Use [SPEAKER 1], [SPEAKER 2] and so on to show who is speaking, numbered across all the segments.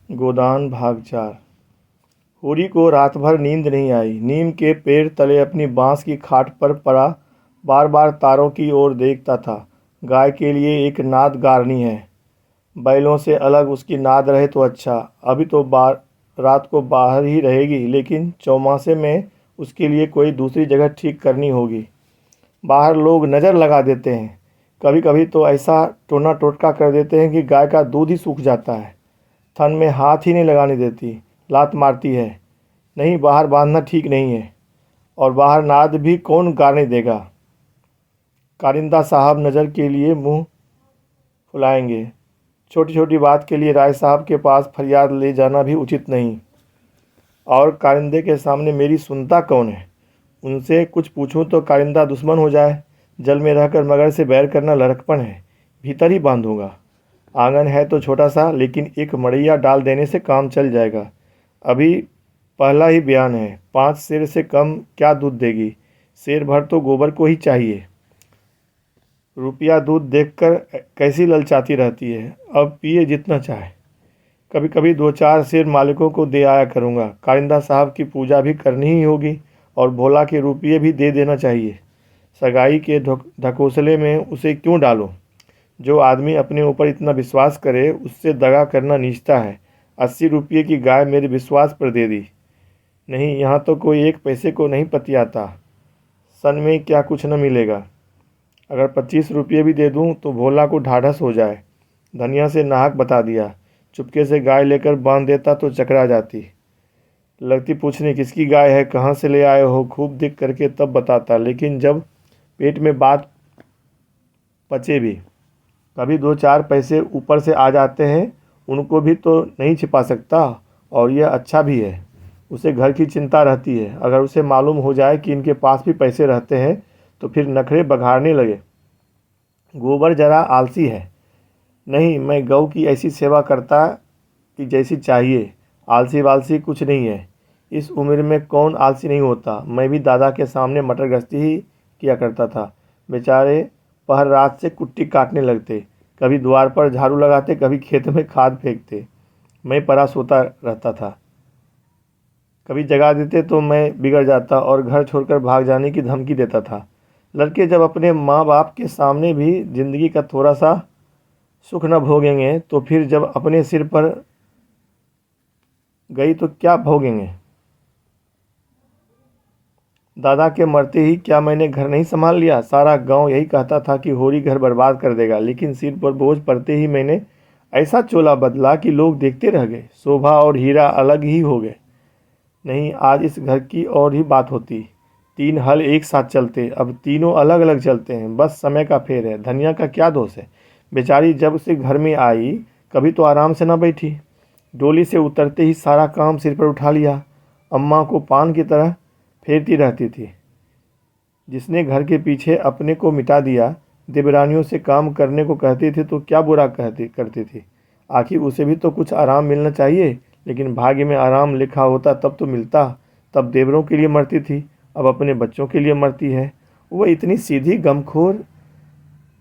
[SPEAKER 1] गोदान भाग 4। होरी को रात भर नींद नहीं आई। नीम के पेड़ तले अपनी बांस की खाट पर पड़ा बार बार तारों की ओर देखता था। गाय के लिए एक नाद गारनी है। बैलों से अलग उसकी नाद रहे तो अच्छा। अभी तो रात को बाहर ही रहेगी, लेकिन चौमासे में उसके लिए कोई दूसरी जगह ठीक करनी होगी। बाहर लोग नज़र लगा देते हैं। कभी कभी तो ऐसा टोना टोटका कर देते हैं कि गाय का दूध ही सूख जाता है। थन में हाथ ही नहीं लगाने देती, लात मारती है। नहीं, बाहर बांधना ठीक नहीं है। और बाहर नाद भी कौन गाने देगा। कारिंदा साहब नज़र के लिए मुंह फुलाएंगे। छोटी छोटी बात के लिए राय साहब के पास फरियाद ले जाना भी उचित नहीं। और कारिंदे के सामने मेरी सुनता कौन है। उनसे कुछ पूछूं तो कारिंदा दुश्मन हो जाए। जल में रहकर मगर से बैर करना लड़कपन है। भीतर ही बांधूंगा। आंगन है तो छोटा सा, लेकिन एक मड़ैया डाल देने से काम चल जाएगा। अभी पहला ही बयान है। 5 सेर से कम क्या दूध देगी। सेर भर तो गोबर को ही चाहिए। रुपया दूध देखकर कैसी ललचाती रहती है। अब पिए जितना चाहे। कभी कभी 2-4 सेर मालिकों को दे आया करूँगा। कारिंदा साहब की पूजा भी करनी ही होगी और भोला के रुपये भी दे देना चाहिए। सगाई के ढकोसले में उसे क्यों डालो। जो आदमी अपने ऊपर इतना विश्वास करे, उससे दगा करना नीचता है। 80 रुपये की गाय मेरे विश्वास पर दे दी। नहीं, यहाँ तो कोई 1 पैसे को नहीं पतियाता। सन में क्या कुछ न मिलेगा। अगर 25 रुपये भी दे दूँ तो भोला को ढाढ़स हो जाए। धनिया से नाहक बता दिया। चुपके से गाय लेकर बांध देता तो चकरा जाती। लगती पूछने किसकी गाय है, कहाँ से ले आए हो, खूब दिख करके तब बताता। लेकिन जब पेट में बात पचे भी, कभी 2-4 पैसे ऊपर से आ जाते हैं, उनको भी तो नहीं छिपा सकता। और यह अच्छा भी है। उसे घर की चिंता रहती है। अगर उसे मालूम हो जाए कि इनके पास भी पैसे रहते हैं तो फिर नखरे बघाड़ने लगे। गोबर जरा आलसी है। नहीं, मैं गऊ की ऐसी सेवा करता कि जैसी चाहिए। आलसी वालसी कुछ नहीं है। इस उम्र में कौन आलसी नहीं होता। मैं भी दादा के सामने मटर गश्ती ही किया करता था। बेचारे पहर रात से कुट्टी काटने लगते। कभी द्वार पर झाड़ू लगाते, कभी खेत में खाद फेंकते। मैं परा सोता रहता था। कभी जगा देते तो मैं बिगड़ जाता और घर छोड़कर भाग जाने की धमकी देता था। लड़के जब अपने माँ बाप के सामने भी जिंदगी का थोड़ा सा सुख न भोगेंगे तो फिर जब अपने सिर पर गई तो क्या भोगेंगे। दादा के मरते ही क्या मैंने घर नहीं संभाल लिया। सारा गांव यही कहता था कि होरी घर बर्बाद कर देगा, लेकिन सिर पर बोझ पड़ते ही मैंने ऐसा चोला बदला कि लोग देखते रह गए। शोभा और हीरा अलग ही हो गए। नहीं, आज इस घर की और ही बात होती। 3 हल एक साथ चलते, अब तीनों अलग अलग चलते हैं। बस समय का फेर है। धनिया का क्या दोष है। बेचारी जब से घर में आई कभी तो आराम से न बैठी। डोली से उतरते ही सारा काम सिर पर उठा लिया। अम्मा को पान की तरह फेरती रहती थी। जिसने घर के पीछे अपने को मिटा दिया, देवरानियों से काम करने को कहती थी तो क्या बुरा करती थी। आखिर उसे भी तो कुछ आराम मिलना चाहिए। लेकिन भाग्य में आराम लिखा होता तब तो मिलता। तब देवरों के लिए मरती थी, अब अपने बच्चों के लिए मरती है। वह इतनी सीधी गमखोर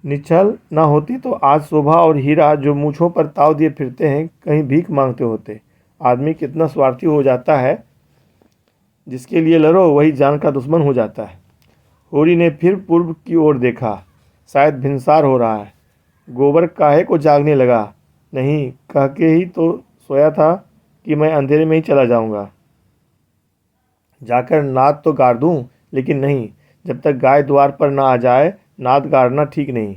[SPEAKER 1] निश्चल ना होती तो आज शोभा और हीरा जो मूछों पर ताव दिए फिरते हैं, कहीं भीख मांगते होते। आदमी कितना स्वार्थी हो जाता है। जिसके लिए लड़ो वही जान का दुश्मन हो जाता है। होरी ने फिर पूर्व की ओर देखा। शायद भिनसार हो रहा है। गोबर काहे को जागने लगा। नहीं, कह के ही तो सोया था कि मैं अंधेरे में ही चला जाऊंगा। जाकर नाद तो गाड़ दूं, लेकिन नहीं, जब तक गाय द्वार पर ना आ जाए नाद गाड़ना ठीक नहीं।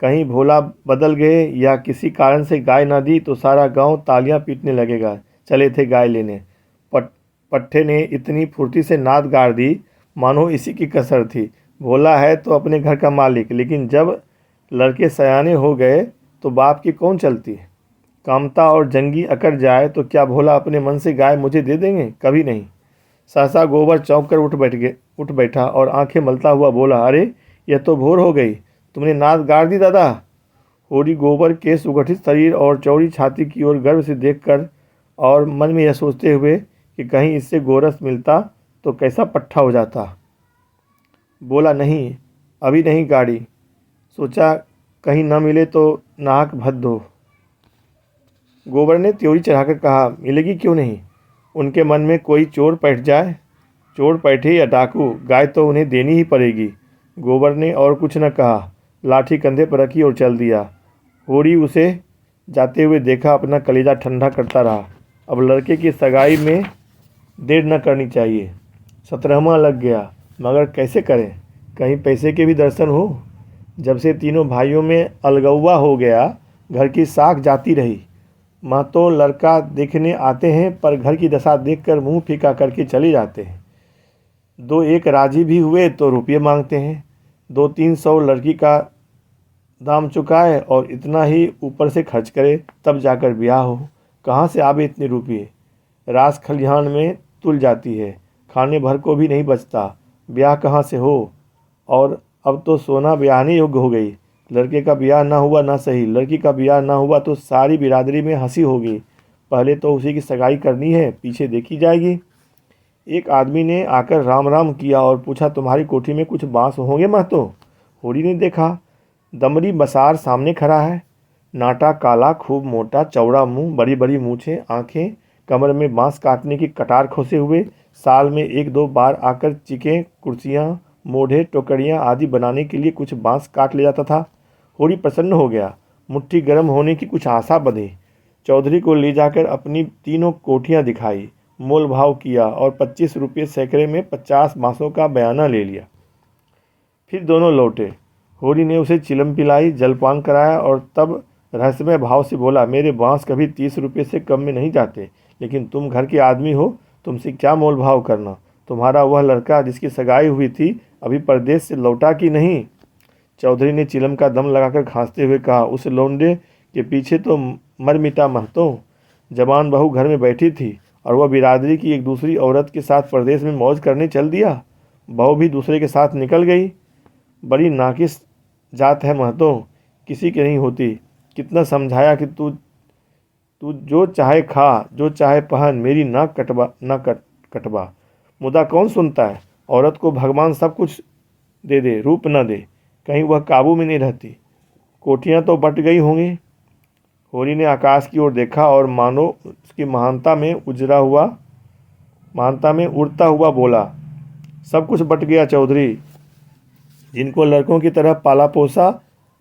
[SPEAKER 1] कहीं भोला बदल गए या किसी कारण से गाय ना दी तो सारा गांव तालियां पीटने लगेगा। चले थे गाय लेने। पट्टे ने इतनी फुर्ती से नाद गाड़ दी मानो इसी की कसर थी। भोला है तो अपने घर का मालिक, लेकिन जब लड़के सयाने हो गए तो बाप की कौन चलती। कामता और जंगी अकड़ जाए तो क्या भोला अपने मन से गाय मुझे दे देंगे। कभी नहीं। सहसा गोबर चौंक कर उठ बैठा और आंखें मलता हुआ बोला, अरे यह तो भोर हो गई। तुमने नाद गाड़ दी दादा। होरी गोबर के सुगठित शरीर और चौड़ी छाती की ओर गर्व से देखकर और मन में यह सोचते हुए कि कहीं इससे गोरस मिलता तो कैसा पट्ठा हो जाता, बोला, नहीं अभी नहीं गाड़ी। सोचा कहीं न मिले तो नाहक भद्द हो। गोबर ने त्योरी चढ़ाकर कहा, मिलेगी क्यों नहीं। उनके मन में कोई चोर बैठ जाए, चोर बैठे या डाकू, गाय तो उन्हें देनी ही पड़ेगी। गोबर ने और कुछ न कहा, लाठी कंधे पर रखी और चल दिया। होरी उसे जाते हुए देखा, अपना कलेजा ठंडा करता रहा। अब लड़के की सगाई में देर न करनी चाहिए। 17वां लग गया, मगर कैसे करें, कहीं पैसे के भी दर्शन हो। जब से तीनों भाइयों में अलगौवा हो गया, घर की साख जाती रही। माँ तो लड़का देखने आते हैं, पर घर की दशा देखकर मुंह फीका करके चले जाते हैं। 2-1 राजी भी हुए तो रुपये मांगते हैं। 200-300 लड़की का दाम चुकाए और इतना ही ऊपर से खर्च करे, तब जाकर ब्याह हो। कहाँ से आवे इतने रुपये। रास खलिहान में तुल जाती है, खाने भर को भी नहीं बचता, ब्याह कहाँ से हो। और अब तो सोना ब्याहने योग्य हो गई। लड़के का ब्याह ना हुआ ना सही, लड़की का ब्याह ना हुआ तो सारी बिरादरी में हंसी होगी। पहले तो उसी की सगाई करनी है, पीछे देखी जाएगी। एक आदमी ने आकर राम राम किया और पूछा, तुम्हारी कोठी में कुछ बांस होंगे महतो। होरी ने देखा, दमड़ी बसार सामने खड़ा है। नाटा काला, खूब मोटा, चौड़ा मुंह, बड़ी बड़ी मूछें, आंखें, कमर में बांस काटने की कटार खोसे हुए। साल में 1-2 बार आकर चिकें, कुर्सियाँ, मोढ़े, टोकरियाँ आदि बनाने के लिए कुछ बांस काट ले जाता था। होरी प्रसन्न हो गया, मुट्ठी गर्म होने की कुछ आशा बंधी। चौधरी को ले जाकर अपनी 3 कोठियाँ दिखाई, मोल भाव किया और 25 रुपये सैकड़े में 50 बांसों का बयाना ले लिया। फिर दोनों लौटे। होरी ने उसे चिलम पिलाई, जलपान कराया और तब रहस्यमय भाव से बोला, मेरे बांस कभी 30 रुपये से कम में नहीं जाते, लेकिन तुम घर के आदमी हो, तुमसे क्या मोल भाव करना। तुम्हारा वह लड़का जिसकी सगाई हुई थी अभी परदेश से लौटा कि नहीं। चौधरी ने चिलम का दम लगाकर खांसते हुए कहा, उस लौंडे के पीछे तो मर मिटा महतो। जवान बहू घर में बैठी थी और वह बिरादरी की एक दूसरी औरत के साथ परदेश में मौज करने चल दिया। बहू भी दूसरे के साथ निकल गई। बड़ी नाकिस जात है महतो, किसी की नहीं होती। कितना समझाया कि तू तू जो चाहे खा, जो चाहे पहन, मेरी नाक कटवा। मुदा कौन सुनता है। औरत को भगवान सब कुछ दे दे, रूप न दे, कहीं वह काबू में नहीं रहती। कोठियाँ तो बट गई होंगी। होरी ने आकाश की ओर देखा और मानो उसकी महानता में उड़ता हुआ बोला, सब कुछ बट गया चौधरी। जिनको लड़कों की तरह पाला पोसा,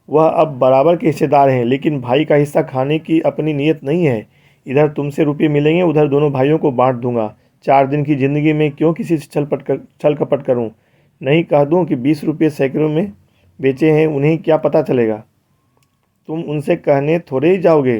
[SPEAKER 1] वह अब बराबर के हिस्सेदार हैं, लेकिन भाई का हिस्सा खाने की अपनी नीयत नहीं है। इधर तुमसे रुपये मिलेंगे, उधर दोनों भाइयों को बांट दूंगा। 4 दिन की जिंदगी में क्यों किसी से छल कपट करूं। नहीं कह दूं कि 20 रुपये सैकड़ों में बेचे हैं, उन्हें क्या पता चलेगा। तुम उनसे कहने थोड़े ही जाओगे।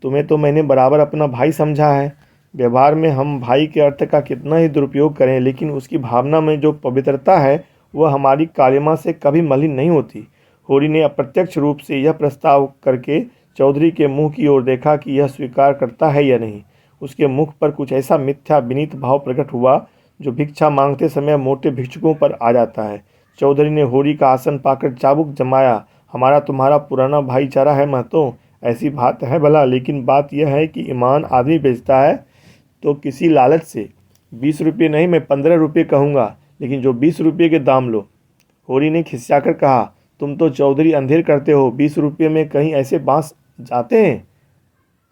[SPEAKER 1] तुम्हें तो मैंने बराबर अपना भाई समझा है। व्यवहार में हम भाई के अर्थ का कितना ही दुरुपयोग करें, लेकिन उसकी भावना में जो पवित्रता है वह हमारी कालिमा से कभी मलिन नहीं होती। होरी ने अप्रत्यक्ष रूप से यह प्रस्ताव करके चौधरी के मुंह की ओर देखा कि यह स्वीकार करता है या नहीं। उसके मुख पर कुछ ऐसा मिथ्या विनीत भाव प्रकट हुआ जो भिक्षा मांगते समय मोटे भिक्षुकों पर आ जाता है। चौधरी ने होरी का आसन पाकर चाबुक जमाया, हमारा तुम्हारा पुराना भाईचारा है महतो, ऐसी बात है भला, लेकिन बात यह है कि ईमान आदमी बेचता है तो किसी लालच से। 20 रुपये नहीं, मैं 15 रुपये कहूँगा, लेकिन जो 20 रुपये के दाम लो। होरी ने खिसियाकर कहा, तुम तो चौधरी अंधेर करते हो। 20 रुपये में कहीं ऐसे बांस जाते हैं।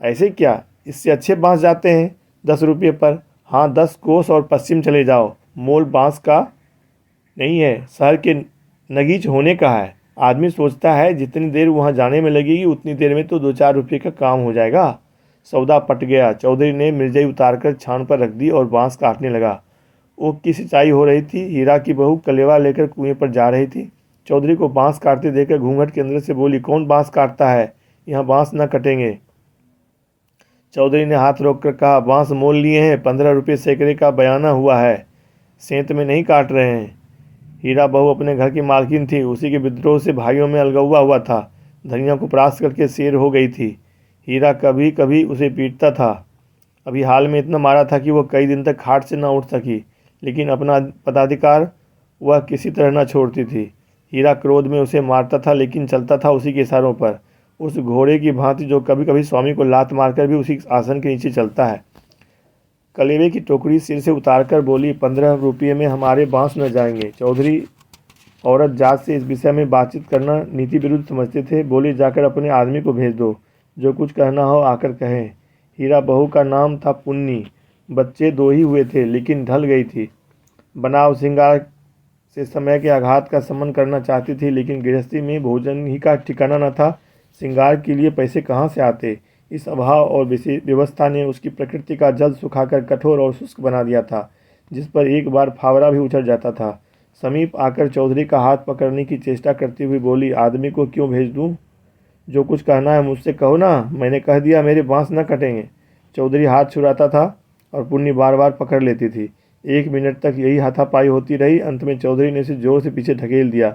[SPEAKER 1] ऐसे क्या, इससे अच्छे बांस जाते हैं 10 रुपये पर। हाँ, 10 कोस और पश्चिम चले जाओ, मोल बांस का नहीं है, शहर के नगीच होने का है। आदमी सोचता है जितनी देर वहाँ जाने में लगेगी उतनी देर में तो 2-4 रुपये का काम हो जाएगा। सौदा पट गया। चौधरी ने मिर्जाई उतारकर छान पर रख दी और बांस काटने लगा। ऊख की सिंचाई हो रही थी। हीरा की बहू कलेवा लेकर कुएं पर जा रही थी। चौधरी को बांस काटते देखकर घूंघट के अंदर से बोली, कौन बांस काटता है, यहाँ बांस न कटेंगे। चौधरी ने हाथ रोककर कहा, बांस मोल लिए हैं, 15 रुपये सैकड़े का बयाना हुआ है, सेंत में नहीं काट रहे हैं। हीरा बहू अपने घर की मालकिन थी, उसी के विद्रोह से भाइयों में अलगौवा हुआ था। धनिया को परास्त करके शेर हो गई थी। हीरा कभी कभी उसे पीटता था। अभी हाल में इतना मारा था कि वह कई दिन तक खाट से न उठ सकी, लेकिन अपना पदाधिकार वह किसी तरह न छोड़ती थी। हीरा क्रोध में उसे मारता था, लेकिन चलता था उसी के इशारों पर, उस घोड़े की भांति जो कभी कभी स्वामी को लात मारकर भी उसी आसन के नीचे चलता है। कलेवे की टोकरी सिर से उतारकर बोली, 15 रुपये में हमारे बांस न जाएंगे। चौधरी औरत जात से इस विषय में बातचीत करना नीति विरुद्ध समझते थे। बोले, जाकर अपने आदमी को भेज दो, जो कुछ कहना हो आकर कहें। हीरा बहू का नाम था पुन्नी। बच्चे 2 ही हुए थे, लेकिन ढल गई थी। बनाव श्रृंगार से समय के आघात का शमन करना चाहती थी, लेकिन गृहस्थी में भोजन ही का ठिकाना न था। श्रृंगार के लिए पैसे कहाँ से आते? इस अभाव और व्यवस्था ने उसकी प्रकृति का जल सुखाकर कठोर और शुष्क बना दिया था, जिस पर एक बार फावड़ा भी उछल जाता था। समीप आकर चौधरी का हाथ पकड़ने की चेष्टा करती हुई बोली, आदमी को क्यों भेज दूँ? जो कुछ कहना है मुझसे कहो ना, मैंने कह दिया मेरे बाँस न कटेंगे। चौधरी हाथ छुड़ाता था और पुन्नी बार बार पकड़ लेती थी। 1 मिनट तक यही हाथापाई होती रही। अंत में चौधरी ने उसे जोर से पीछे धकेल दिया।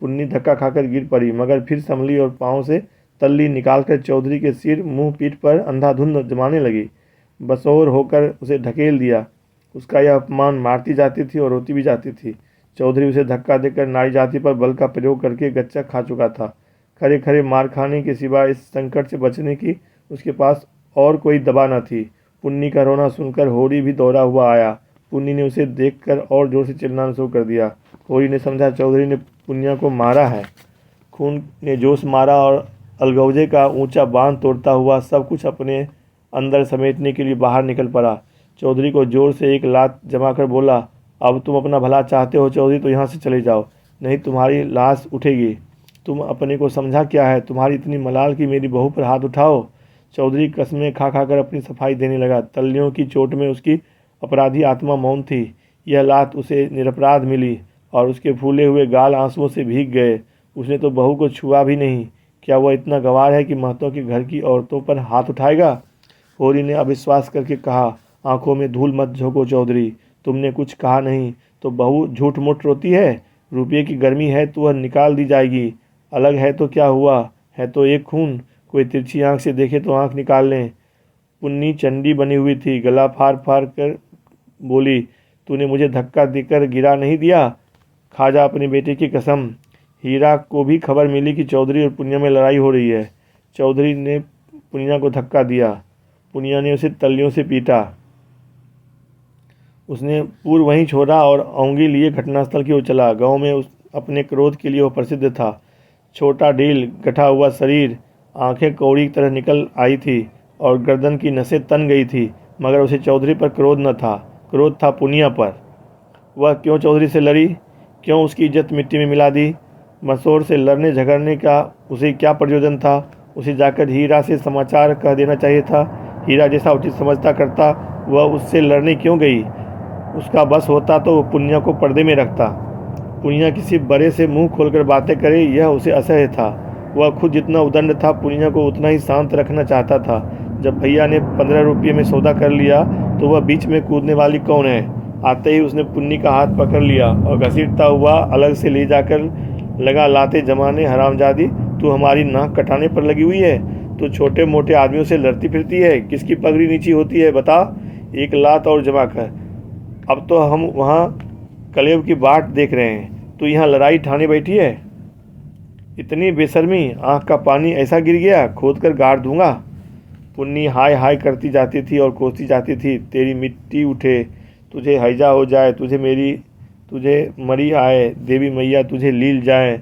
[SPEAKER 1] पुन्नी धक्का खाकर गिर पड़ी, मगर फिर संभली और पाँव से तल्ली निकालकर चौधरी के सिर, मुंह, पीठ पर अंधाधुंध जमाने लगी। बसोर होकर उसे धकेल दिया। उसका यह अपमान मारती जाती थी और रोती भी जाती थी। चौधरी उसे धक्का देकर नारी जाति पर बल का प्रयोग करके गच्चा खा चुका था। खड़े खड़े मार खाने के सिवा इस संकट से बचने की उसके पास और कोई दवा न थी। पुन्नी का रोना सुनकर होरी भी दौड़ा हुआ आया। पुन्नी ने उसे देखकर और जोर से चिल्लाना शुरू कर दिया। होरी ने समझा चौधरी ने पुनिया को मारा है। खून ने जोश मारा और अलगौजे का ऊंचा बांध तोड़ता हुआ सब कुछ अपने अंदर समेटने के लिए बाहर निकल पड़ा। चौधरी को जोर से एक लात जमाकर बोला, अब तुम अपना भला चाहते हो चौधरी, तो यहाँ से चले जाओ, नहीं तुम्हारी लाश उठेगी। तुम अपने को समझा क्या है? तुम्हारी इतनी मलाल कि मेरी बहू पर हाथ उठाओ। चौधरी कसमें खा खाकर अपनी सफाई देने लगा। तलियों की चोट में उसकी अपराधी आत्मा मौन थी। यह लात उसे निरपराध मिली और उसके फूले हुए गाल आंसुओं से भीग गए। उसने तो बहू को छुआ भी नहीं। क्या वह इतना गंवार है कि महतों के घर की औरतों पर हाथ उठाएगा? होरी ने अविश्वास करके कहा, आंखों में धूल मत झोंको चौधरी, तुमने कुछ कहा नहीं तो बहू झूठ मूठ रोती है। रुपये की गर्मी है तो वह निकाल दी जाएगी। अलग है तो क्या हुआ, है तो एक खून। कोई तिरछी आंख से देखे तो आंख निकाल लें। पुन्नी चंडी बनी हुई थी। गला फाड़ फाड़ कर बोली, तूने मुझे धक्का देकर गिरा नहीं दिया? खा जा अपने बेटे की कसम। हीरा को भी खबर मिली कि चौधरी और पुनिया में लड़ाई हो रही है। चौधरी ने पुनिया को धक्का दिया। पुनिया ने उसे तलियों से पीटा। उसने पूर्व वहीं छोड़ा और औंगी लिए घटनास्थल की ओर चला। गांव में अपने क्रोध के लिए वह प्रसिद्ध था। छोटा ढील गठा हुआ शरीर, आंखें कौड़ी की तरह निकल आई थी और गर्दन की नसें तन गई थी, मगर उसे चौधरी पर क्रोध न था, क्रोध था पुनिया पर। वह क्यों चौधरी से लड़ी? क्यों उसकी इज्जत मिट्टी में मिला दी? मसोर से लड़ने झगड़ने का उसे क्या प्रयोजन था? उसे जाकर हीरा से समाचार कह देना चाहिए था। हीरा जैसा उचित समझता करता, वह उससे लड़ने क्यों गई? उसका बस होता तो पुनिया को पर्दे में रखता। पुनिया किसी बड़े से मुंह खोलकर बातें करे, यह उसे असह्य था। वह खुद जितना उदंड था, पुनिया को उतना ही शांत रखना चाहता था। जब भैया ने 15 रुपये में सौदा कर लिया तो वह बीच में कूदने वाली कौन है? आते ही उसने पुन्नी का हाथ पकड़ लिया और घसीटता हुआ अलग से ले जाकर लगा लाते जमाने, हरामजादी, तू हमारी नाक कटाने पर लगी हुई है? तू छोटे मोटे आदमियों से लड़ती फिरती है? किसकी पगड़ी नीची होती है बता? एक लात और जमा कर। अब तो हम वहाँ कलेब की बाट देख रहे हैं, तू यहाँ लड़ाई ठाने बैठी है? इतनी बेशर्मी! आँख का पानी ऐसा गिर गया, खोद कर गाड़ दूंगा। पुन्नी हाय हाय करती जाती थी और कोसती जाती थी, तेरी मिट्टी उठे, तुझे हैजा हो जाए, तुझे मरी आए, देवी मैया तुझे लील जाए,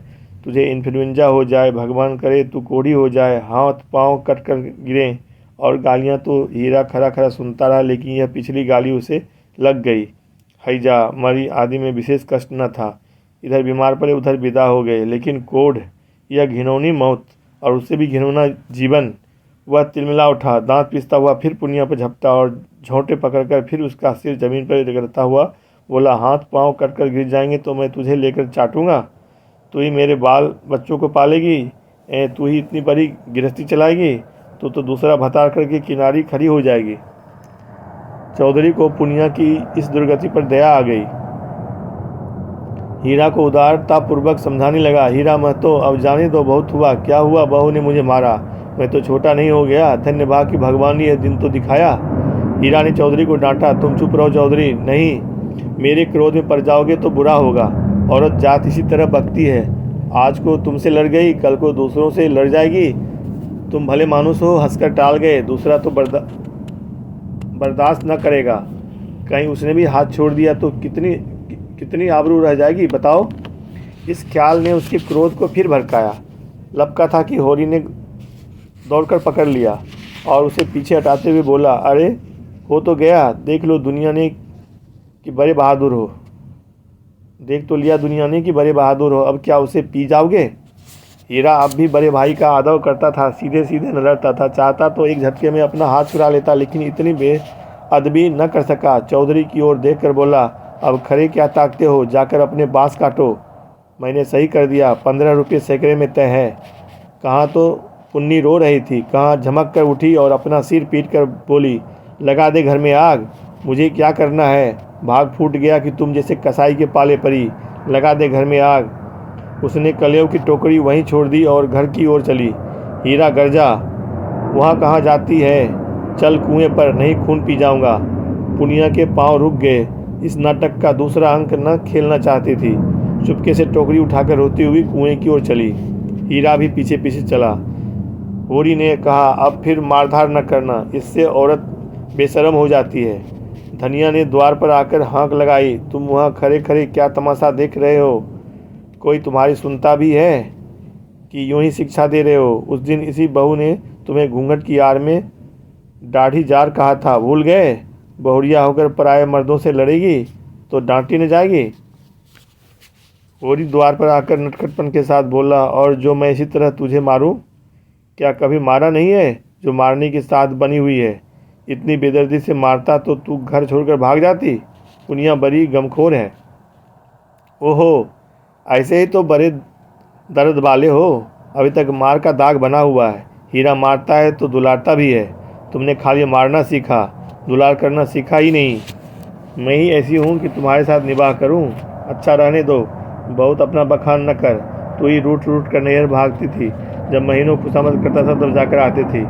[SPEAKER 1] तुझे इन्फ्लुएंजा हो जाए, भगवान करे तू कोढ़ी हो जाए, हाथ पांव कट कर गिरें। और गालियाँ तो हीरा खरा खरा सुनता रहा, लेकिन यह पिछली गाली उसे लग गई। हैजा मरी आदि में विशेष कष्ट न था। इधर बीमार पड़े उधर विदा हो गए, लेकिन कोढ़, यह घिनौनी मौत और उससे भी घिनौना जीवन। वह तिलमिला उठा, दांत पीसता हुआ फिर पुनिया पर झपटा और झोंटे पकड़कर फिर उसका सिर जमीन पर रगड़ता हुआ बोला, हाथ पांव कट कर गिर जाएंगे तो मैं तुझे लेकर चाटूंगा? तू ही मेरे बाल बच्चों को पालेगी? तू ही इतनी बड़ी गृहस्थी चलाएगी? तो दूसरा भतार करके किनारी खड़ी हो जाएगी। चौधरी को पुनिया की इस दुर्गति पर दया आ गई। हीरा को उदारतापूर्वक समझाने लगा, हीरा महतो, अब जाने दो, बहुत हुआ। क्या हुआ? बहू ने मुझे मारा, मैं तो छोटा नहीं हो गया। धन्य भाग कि भगवान ने यह दिन तो दिखाया। हीरा ने चौधरी को डांटा, तुम चुप रहो चौधरी, नहीं मेरे क्रोध में पड़ जाओगे तो बुरा होगा। औरत जात इसी तरह बकती है, आज को तुमसे लड़ गई, कल को दूसरों से लड़ जाएगी। तुम भले मानुस हो, हंसकर टाल गए, दूसरा तो बर्दाश्त न करेगा। कहीं उसने भी हाथ छोड़ दिया तो कितनी आबरू रह जाएगी बताओ। इस ख्याल ने उसके क्रोध को फिर भड़काया। लपका था कि होरी ने दौड़कर पकड़ लिया। और उसे पीछे हटाते हुए बोला, अरे हो तो गया, देख लो दुनिया ने कि बड़े बहादुर हो, देख तो लिया दुनिया ने कि बड़े बहादुर हो, अब क्या उसे पी जाओगे। हीरा अब भी बड़े भाई का आदर करता था, सीधे सीधे न लड़ता था, चाहता तो एक झटके में अपना हाथ छुड़ा लेता, लेकिन इतनी बेअदबी न कर सका। चौधरी की ओर देख कर बोला, अब खड़े क्या ताकते हो, जाकर अपने बाँस काटो। मैंने सही कर दिया, 15 रुपये सैकड़े में तय है। कहाँ तो पुन्नी रो रही थी, कहाँ झमक कर उठी और अपना सिर पीट कर बोली, लगा दे घर में आग, मुझे क्या करना है, भाग फूट गया कि तुम जैसे कसाई के पाले पड़ी, लगा दे घर में आग। उसने कलेव की टोकरी वहीं छोड़ दी और घर की ओर चली। हीरा गरजा, वहाँ कहाँ जाती है, चल कुएं पर, नहीं खून पी जाऊँगा। पुनिया के पाँव रुक गए, इस नाटक का दूसरा अंक न खेलना चाहती थी। चुपके से टोकरी उठाकर रोती हुई कुएं की ओर चली। हीरा भी पीछे पीछे चला। होरी ने कहा, अब फिर मारधार न करना, इससे औरत बेशरम हो जाती है। धनिया ने द्वार पर आकर हाँक लगाई, तुम वहाँ खड़े खड़े क्या तमाशा देख रहे हो, कोई तुम्हारी सुनता भी है कि यूं ही शिक्षा दे रहे हो। उस दिन इसी बहू ने तुम्हें घूंघट की आड़ में दाढ़ी जार कहा था, भूल गए। बहुरिया होकर पराये मर्दों से लड़ेगी तो डांटी न जाएगी। होरी द्वार पर आकर नटखटपन के साथ बोला, और जो मैं इसी तरह तुझे मारूं, क्या कभी मारा नहीं है जो मारने की साथ बनी हुई है। इतनी बेदर्दी से मारता तो तू घर छोड़कर भाग जाती। पुनिया बड़ी गमखोर है। ओहो, ऐसे ही तो बड़े दर्द वाले हो, अभी तक मार का दाग बना हुआ है। हीरा मारता है तो दुलारता भी है, तुमने खाली मारना सीखा, दुलार करना सीखा ही नहीं। मैं ही ऐसी हूँ कि तुम्हारे साथ निभाह करूँ। अच्छा रहने दो, बहुत अपना बखान न कर। तू ही रूट रूट कर नैहर भागती थी, जब महीनों खुशामद करता था तब जाकर आती थी,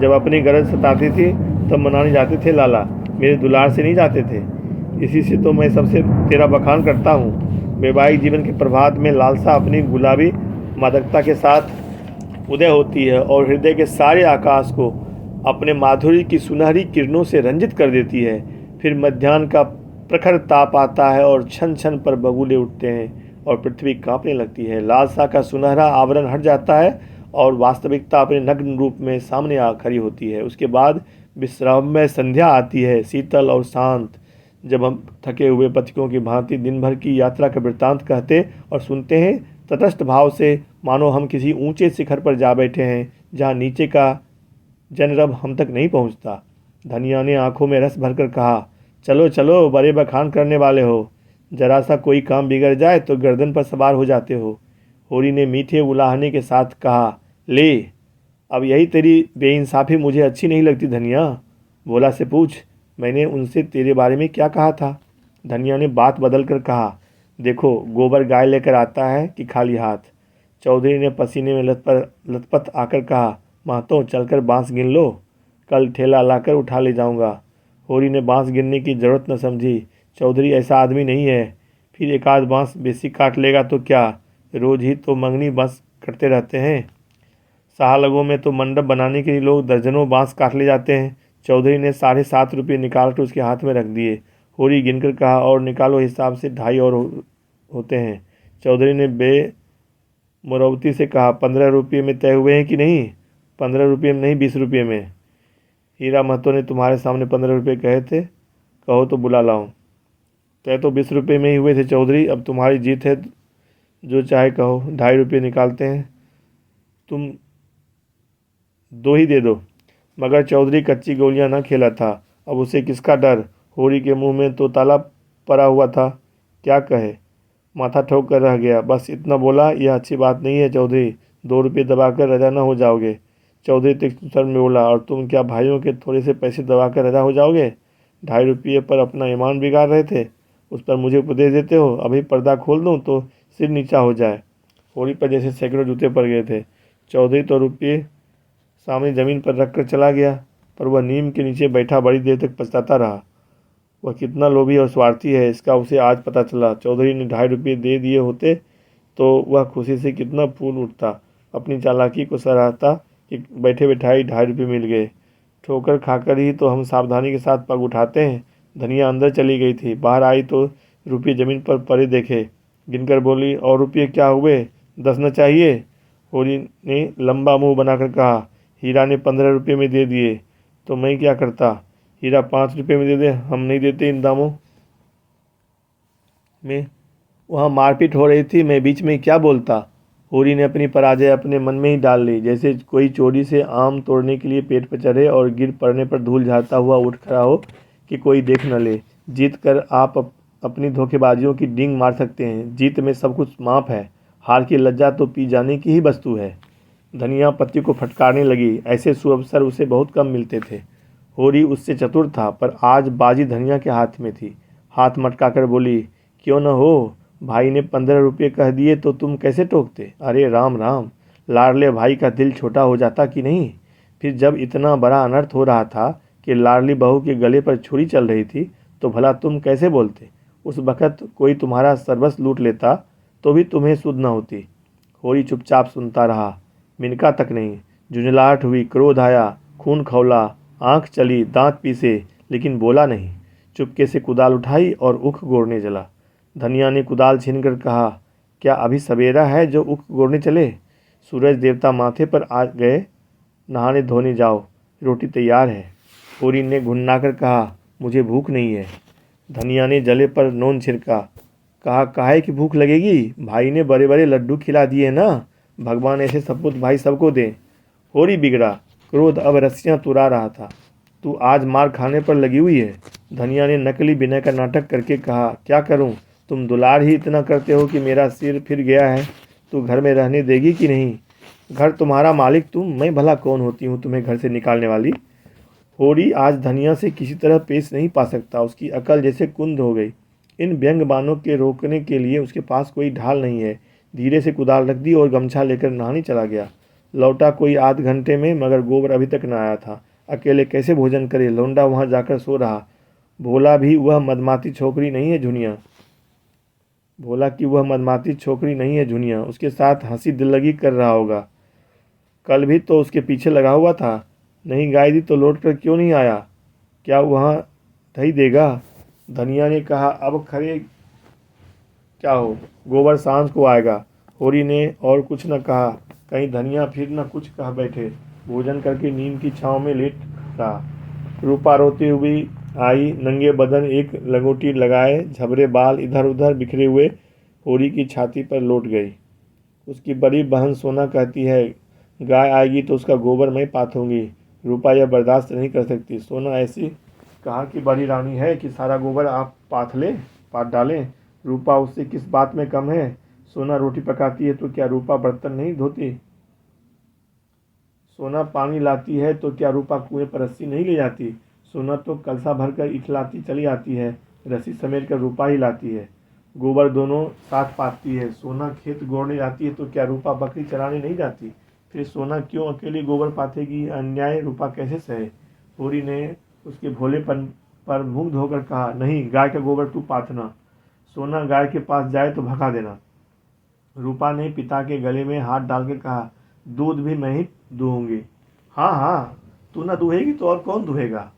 [SPEAKER 1] जब अपनी गरज सताती थी तब मनाने जाते थे लाला, मेरे दुलार से नहीं जाते थे। इसी से तो मैं सबसे तेरा बखान करता हूँ। वैवाहिक जीवन के प्रभात में लालसा अपनी गुलाबी मादकता के साथ उदय होती है और हृदय के सारे आकाश को अपने माधुरी की सुनहरी किरणों से रंजित कर देती है। फिर मध्याह्न का प्रखर ताप आता है और छन छन पर बगुले उठते हैं और पृथ्वी कांपने लगती है। लालसा का सुनहरा आवरण हट जाता है और वास्तविकता अपने नग्न रूप में सामने आ खड़ी होती है। उसके बाद विश्राममय संध्या आती है, शीतल और शांत, जब हम थके हुए पथिकों की भांति दिन भर की यात्रा का वृत्तांत कहते और सुनते हैं, तटस्थ भाव से, मानो हम किसी ऊंचे शिखर पर जा बैठे हैं जहाँ नीचे का जनरब हम तक नहीं पहुँचता। धनिया ने आंखों में रस भरकर कहा, चलो चलो, बड़े बखान करने वाले हो, जरा सा कोई काम बिगड़ जाए तो गर्दन पर सवार हो जाते हो। होरी ने मीठे उलाहने के साथ कहा, ले, अब यही तेरी बेइंसाफ़ी मुझे अच्छी नहीं लगती धनिया। भोला से पूछ, मैंने उनसे तेरे बारे में क्या कहा था। धनिया ने बात बदल कर कहा, देखो गोबर गाय लेकर आता है कि खाली हाथ। चौधरी ने पसीने में लथपथ आकर कहा, महतो चलकर बांस गिन लो, कल ठेला लाकर उठा ले जाऊंगा। होरी ने बांस गिनने की जरूरत न समझी। चौधरी ऐसा आदमी नहीं है, फिर एक आध बांस बेसी काट लेगा तो क्या, रोज ही तो मंगनी बांस कटते रहते हैं। साहलगों में तो मंडप बनाने के लिए लोग दर्जनों बांस काट ले जाते हैं। चौधरी ने 7.5 रुपये निकाल कर उसके हाथ में रख दिए। होरी गिनकर कहा, और निकालो, हिसाब से 2.5 और होते हैं। चौधरी ने बेमुरवती से कहा, 15 रुपये में तय हुए हैं कि नहीं। 15 रुपये में नहीं, 20 रुपये में। हीरा महतो ने तुम्हारे सामने 15 रुपये कहे थे, कहो तो बुला लाऊं। तय तो 20 रुपये में ही हुए थे चौधरी, अब तुम्हारी जीत है, जो चाहे कहो। 2.5 रुपये निकालते हैं, तुम 2 ही दे दो। मगर चौधरी कच्ची गोलियां न खेला था, अब उसे किसका डर। होरी के मुंह में तो ताला पड़ा हुआ था, क्या कहे, माथा ठोक कर रह गया। बस इतना बोला, यह अच्छी बात नहीं है चौधरी, 2 रुपये दबाकर रजा न हो जाओगे। चौधरी तीक्ष्ण स्वर में बोला, और तुम क्या भाइयों के थोड़े से पैसे दबाकर रजा हो जाओगे। 2.5 रुपये पर अपना ईमान बिगाड़ रहे थे, उस पर मुझे उपदेश देते हो। अभी पर्दा खोल दूँ तो सिर नीचा हो जाए। होरी पर जैसे सैकड़ों जूते पड़ गए थे। चौधरी तो रुपये सामने ज़मीन पर रख कर चला गया, पर वह नीम के नीचे बैठा बड़ी देर तक पछताता रहा। वह कितना लोभी और स्वार्थी है, इसका उसे आज पता चला। चौधरी ने 2.5 रुपये दे दिए होते तो वह खुशी से कितना फूल उठता, अपनी चालाकी को सराहता कि बैठे बैठाई 2.5 रुपये मिल गए। ठोकर खाकर ही तो हम सावधानी के साथ पग उठाते हैं। धनिया अंदर चली गई थी, बाहर आई तो रुपये ज़मीन पर पड़े देखे, गिनकर बोली, और रुपये क्या हुए, 10 न चाहिए। होरी ने लंबा मुंह बनाकर कहा, हीरा ने 15 रुपये में दे दिए, तो मैं क्या करता? हीरा 5 रुपये में दे दे, हम नहीं देते इन दामों में। वहाँ मारपीट हो रही थी, मैं बीच में क्या बोलता? होरी ने अपनी पराजय अपने मन में ही डाल ली, जैसे कोई चोरी से आम तोड़ने के लिए पेड़ पर चढ़े और गिर पड़ने पर धूल झाड़ता हुआ उठ खड़ा हो कि कोई देख न ले। जीत कर आप अपनी धोखेबाजियों की डींग मार सकते हैं, जीत में सब कुछ माफ है, हार की लज्जा तो पी जाने की ही वस्तु है। धनिया पत्ती को फटकारने लगी, ऐसे सुअवसर उसे बहुत कम मिलते थे। होरी उससे चतुर था, पर आज बाजी धनिया के हाथ में थी। हाथ मटकाकर बोली, क्यों न हो, भाई ने 15 रुपये कह दिए तो तुम कैसे टोकते? अरे राम राम, लाडले भाई का दिल छोटा हो जाता कि नहीं? फिर जब इतना बड़ा अनर्थ हो रहा था कि लाडली बहू के गले पर छुरी चल रही थी, तो भला तुम कैसे बोलते? उस वक़्त कोई तुम्हारा सर्वस्व लूट लेता तो भी तुम्हें सुध न होती। होरी चुपचाप सुनता रहा, मिनका तक नहीं। झुंझलाहट हुई, क्रोध आया, खून खौला, आंख चली, दांत पीसे, लेकिन बोला नहीं। चुपके से कुदाल उठाई और उख गोड़ने चला। धनिया ने कुदाल छीनकर कहा, क्या अभी सवेरा है जो उख गोड़ने चले? सूरज देवता माथे पर आ गए, नहाने धोने जाओ, रोटी तैयार है। होरी ने घुन्नाकर कहा, मुझे भूख नहीं है। धनिया ने जले पर नून छिड़का, कहा, काहे की भूख लगेगी? भाई ने बड़े बड़े लड्डू खिला दिए ना, भगवान ऐसे सपूत भाई सबको दे। होरी बिगड़ा, क्रोध अब रस्सियां तुरा रहा था। तू आज मार खाने पर लगी हुई है। धनिया ने नकली विनय का नाटक करके कहा, क्या करूं? तुम दुलार ही इतना करते हो कि मेरा सिर फिर गया है। तू घर में रहने देगी कि नहीं? घर तुम्हारा मालिक तुम, मैं भला कौन होती हूँ तुम्हें घर से निकालने वाली? होरी आज धनिया से किसी तरह पेश नहीं पा सकता, उसकी अकल जैसे कुंद हो गई। इन व्यंग बानों के रोकने के लिए उसके पास कोई ढाल नहीं है। धीरे से कुदाल रख दी और गमछा लेकर नहाने चला गया। लौटा कोई आध घंटे में, मगर गोबर अभी तक न आया था। अकेले कैसे भोजन करे? लौंडा वहाँ जाकर सो रहा। भोला भी वह मदमाती छोकरी नहीं है झुनिया। भोला की वह मदमाती छोकरी नहीं है झुनिया, उसके साथ हंसी दिल्लगी कर रहा होगा। कल भी तो उसके पीछे लगा हुआ था। नहीं गाय दी तो लौट कर क्यों नहीं आया? क्या वहाँ दही देगा? धनिया ने कहा, अब खरे क्या हो, गोबर सांझ को आएगा। होरी ने और कुछ न कहा, कहीं धनिया फिर न कुछ कह बैठे। भोजन करके नीम की छाँव में लेट रहा। रूपा रोती हुई आई, नंगे बदन, एक लंगोटी लगाए, झबरे बाल इधर उधर बिखरे हुए होरी की छाती पर लौट गई। उसकी बड़ी बहन सोना कहती है, गाय आएगी तो उसका गोबर मैं पाथूंगी। रूपा यह बर्दाश्त नहीं कर सकती। सोना ऐसी कहा कि बड़ी रानी है कि सारा गोबर आप पाथ डालें। रूपा उससे किस बात में कम है? सोना रोटी पकाती है तो क्या रूपा बर्तन नहीं धोती? सोना पानी लाती है तो क्या रूपा कुएं पर रस्सी नहीं ले जाती? सोना तो कलसा भरकर इखलाती चली आती है, रस्सी समेट कर रूपा ही लाती है। गोबर दोनों साथ पाती है। सोना खेत गोड़ने जाती है तो क्या रूपा बकरी चराने नहीं जाती? फिर सोना क्यों अकेली गोबर पाथेगी? अन्याय रूपा कैसे सहे? होरी ने उसके भोलेपन पर मुंह धोकर कहा, नहीं, गाय का गोबर तू पाथना। सोना गाय के पास जाए तो भगा देना। रूपा ने पिता के गले में हाथ डालकर कहा, दूध भी मैं ही दूंगी। हाँ हाँ, तू ना दुहेगी तो और कौन दुहेगा?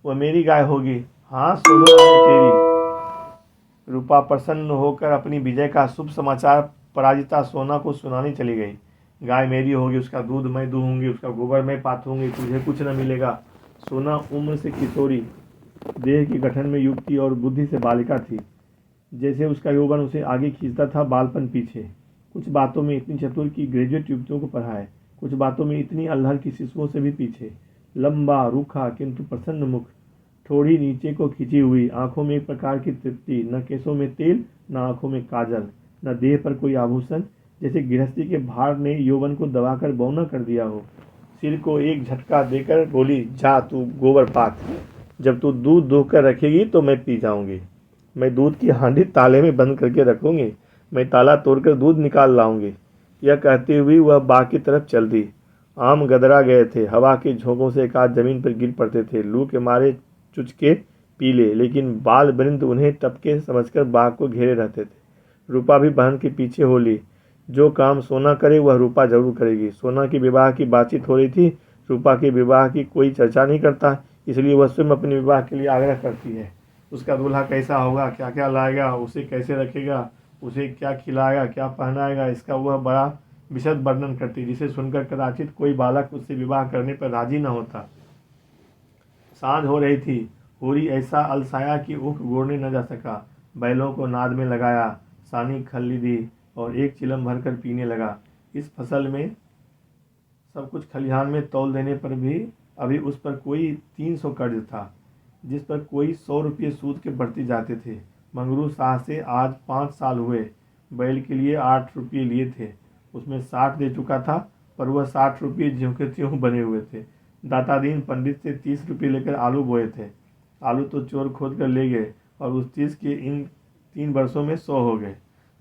[SPEAKER 1] वह मेरी गाय होगी। हाँ, सोनो गाय तेरी। रूपा प्रसन्न होकर अपनी विजय का शुभ समाचार पराजिता सोना को सुनाने चली गई। गाय मेरी होगी, उसका दूध मैं दूंगी, उसका गोबर मैं पाथूंगी, तुझे कुछ न मिलेगा। सोना उम्र से किशोरी, देह के गठन में युवती और बुद्धि से बालिका थी। जैसे उसका यौवन उसे आगे खींचता था, बालपन पीछे। कुछ बातों में इतनी चतुर की ग्रेजुएट युवतियों को पढ़ाए, कुछ बातों में इतनी अल्हड़ की शिशुओं से भी पीछे। लंबा, रूखा किंतु प्रसन्न मुख, थोड़ी नीचे को खिंची हुई, आंखों में एक प्रकार की तृप्ति, न केसों में तेल, न आंखों में काजल, न देह पर कोई आभूषण, जैसे गृहस्थी के भार ने यौवन को दबाकर बौना कर दिया हो। सिर को एक झटका देकर बोली, जा तू गोबर पात, जब तू दूध दोहकर रखेगी तो मैं पी जाऊंगी। मैं दूध की हांडी ताले में बंद करके रखूंगी, मैं ताला तोड़कर दूध निकाल लाऊंगी। यह कहती हुई वह बाग की तरफ चल दी। आम गदरा गए थे, हवा के झोंकों से एक आध जमीन पर गिर पड़ते थे। लू के मारे चुचके पीले, लेकिन बाल वृंद उन्हें टपके समझकर बाग को घेरे रहते थे। रूपा भी बहन के पीछे हो ली। जो काम सोना करे वह रूपा जरूर करेगी। सोना की विवाह की बातचीत हो रही थी। रूपा के विवाह की कोई चर्चा नहीं करता, इसलिए वह स्वयं अपने विवाह के लिए आग्रह करती है। उसका दूल्हा कैसा होगा, क्या क्या लाएगा, उसे कैसे रखेगा, उसे क्या खिलाएगा, क्या पहनाएगा, इसका वह बड़ा विशद वर्णन करती, जिसे सुनकर कदाचित कोई बालक उससे विवाह करने पर राजी न होता। सांझ हो रही थी। होरी ऐसा अलसाया कि ऊख गोड़ने न जा सका। बैलों को नाद में लगाया, सानी खल्ली दी और एक चिलम भरकर पीने लगा। इस फसल में सब कुछ खलिहान में तौल देने पर भी अभी उस पर कोई 300 कर्ज था, जिस पर कोई 100 रुपये सूद के बढ़ते जाते थे। मंगरू शाह से आज 5 साल हुए। बैल के लिए 8 रुपये लिए थे, उसमें 60 दे चुका था, पर वह 60 रुपये ज्यों के त्यों बने हुए थे। दातादीन पंडित से 30 रुपये लेकर आलू बोए थे। आलू तो चोर खोद कर ले गए और उस 30 के इन 3 वर्षों में 100 हो गए।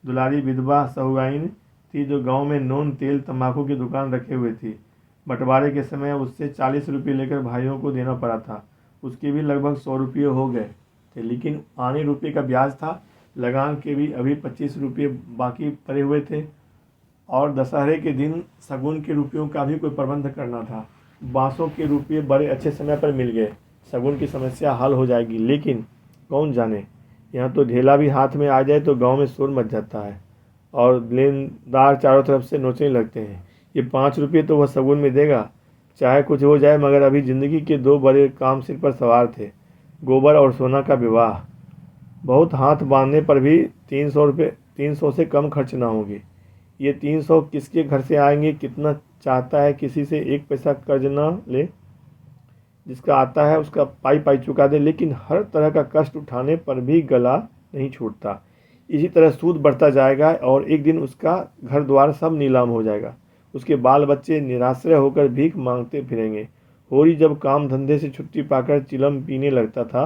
[SPEAKER 1] दुलारी विधवा सहुआइन थी जो गांव में नून तेल तंबाकू की दुकान रखे हुए थी। बंटवारे के समय उससे 40 रुपये लेकर भाइयों को देना पड़ा था। उसके भी लगभग 100 रुपये हो गए थे, लेकिन आने रुपये का ब्याज था। लगान के भी अभी 25 रुपये बाकी पड़े हुए थे और दशहरे के दिन शगुन के रुपयों का भी कोई प्रबंध करना था। बांसों के रुपये बड़े अच्छे समय पर मिल गए। शगुन की समस्या हल हो जाएगी, लेकिन कौन जाने, यहाँ तो ढेला भी हाथ में आ जाए तो गांव में शोर मच जाता है और लेनदार चारों तरफ से नोचने लगते हैं। ये 5 रुपये तो वह शगुन में देगा, चाहे कुछ हो जाए, मगर अभी ज़िंदगी के 2 बड़े काम सिर पर सवार थे, गोबर और सोना का विवाह। बहुत हाथ बांधने पर भी 300 से कम खर्च ना होगी। ये 300 किसके घर से आएंगे? कितना चाहता है किसी से 1 पैसा कर्ज ना ले, जिसका आता है उसका पाई पाई चुका दे, लेकिन हर तरह का कष्ट उठाने पर भी गला नहीं छूटता। इसी तरह सूद बढ़ता जाएगा और एक दिन उसका घर द्वार सब नीलाम हो जाएगा। उसके बाल बच्चे निराश्रय होकर भीख मांगते फिरेंगे। होरी जब काम धंधे से छुट्टी पाकर चिलम पीने लगता था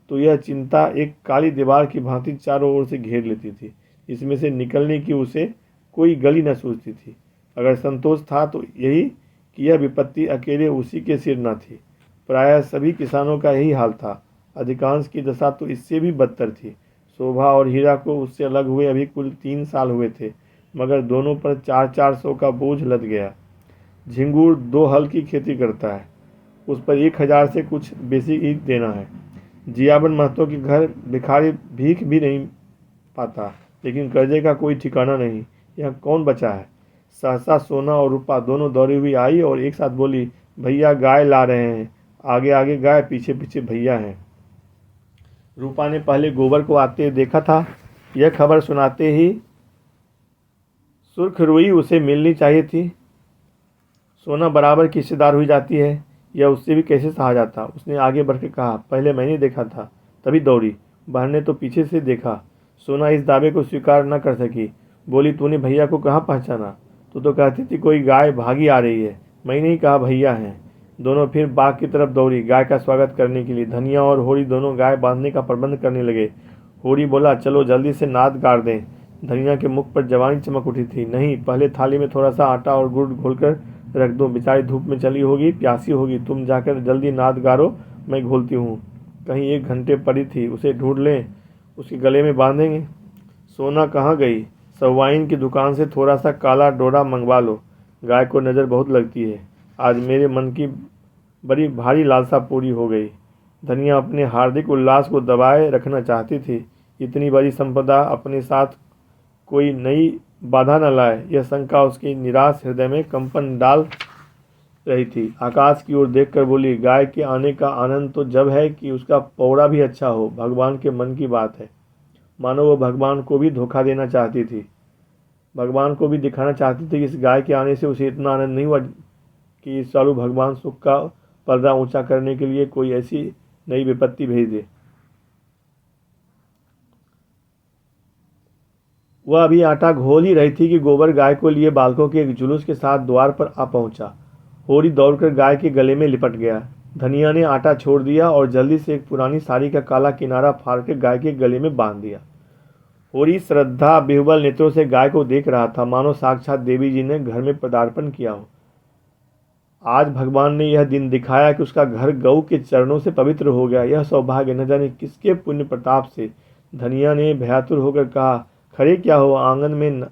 [SPEAKER 1] तो यह चिंता एक काली दीवार की भांति चारों ओर से घेर लेती थी। इसमें से निकलने की उसे कोई गली न सूझती थी। अगर संतोष था तो यही कि यह विपत्ति अकेले उसी के सिर न थी। प्रायः सभी किसानों का यही हाल था। अधिकांश की दशा तो इससे भी बदतर थी। शोभा और हीरा को उससे अलग हुए अभी कुल 3 साल हुए थे, मगर दोनों पर 400 का बोझ लद गया। झिंगुर 2 हल की खेती करता है, उस पर 1000 से कुछ बेसी ही देना है। जियाबन महतो के घर भिखारी भीख भी नहीं पाता, लेकिन कर्जे का कोई ठिकाना नहीं। यह कौन बचा है? सहसा सोना और रूपा दोनों दौड़ी हुई आई और एक साथ बोली, भैया गाय ला रहे हैं। आगे आगे गाय, पीछे पीछे भैया हैं। रूपा ने पहले गोबर को आते देखा था। यह खबर सुनाते ही सुर्खरुई उसे मिलनी चाहिए थी। सोना बराबर की हिस्सेदार हुई जाती है, यह उससे भी कैसे सहा जाता। उसने आगे बढ़ के कहा, पहले मैंने देखा था, तभी दौड़ी। बहन ने तो पीछे से देखा। सोना इस दावे को स्वीकार न कर सकी। बोली, तूने भैया को कहाँ पहचाना? तू तो कहती थी कोई गाय भागी आ रही है। मैंने ही कहा भैया हैं। दोनों फिर बाग की तरफ दौड़ी गाय का स्वागत करने के लिए। धनिया और होरी दोनों गाय बांधने का प्रबंध करने लगे। होरी बोला, चलो जल्दी से नाद गाड़ दें। धनिया के मुख पर जवानी चमक उठी थी। नहीं, पहले थाली में थोड़ा सा आटा और गुड़ घोलकर रख दो, बेचारी धूप में चली होगी, प्यासी होगी। तुम जाकर जल्दी नाद गाड़ो, मैं घोलती हूँ। कहीं 1 घंटे पड़ी थी, उसे ढूंढ लें, उसके गले में बांधेंगे। सोना कहाँ गई? सवाइन की दुकान से थोड़ा सा काला डोरा मंगवा लो, गाय को नज़र बहुत लगती है। आज मेरे मन की बड़ी भारी लालसा पूरी हो गई। धनिया अपने हार्दिक उल्लास को दबाए रखना चाहती थी। इतनी बड़ी संपदा अपने साथ कोई नई बाधा न लाए, यह शंका उसके निराश हृदय में कंपन डाल रही थी। आकाश की ओर देखकर बोली, गाय के आने का आनंद तो जब है कि उसका पौड़ा भी अच्छा हो। भगवान के मन की बात है। मानो वो भगवान को भी धोखा देना चाहती थी। भगवान को भी दिखाना चाहती थी कि इस गाय के आने से उसे इतना आनंद नहीं हुआ कि इस सालू भगवान सुख का पर्दा ऊंचा करने के लिए कोई ऐसी नई विपत्ति भेज दे। वह अभी आटा घोल ही रही थी कि गोबर गाय को लिए बालकों के एक जुलूस के साथ द्वार पर आ पहुंचा। होरी दौड़कर गाय के गले में लिपट गया। धनिया ने आटा छोड़ दिया और जल्दी से एक पुरानी साड़ी का काला किनारा फाड़ के गाय के गले में बांध दिया। होरी श्रद्धा बेहुबल नेत्रों से गाय को देख रहा था, मानो साक्षात देवी जी ने घर में पदार्पण किया हो। आज भगवान ने यह दिन दिखाया कि उसका घर गऊ के चरणों से पवित्र हो गया। यह सौभाग्य न जाने किसके पुण्य प्रताप से। धनिया ने भयातुर होकर कहा, खड़े क्या हो, आंगन में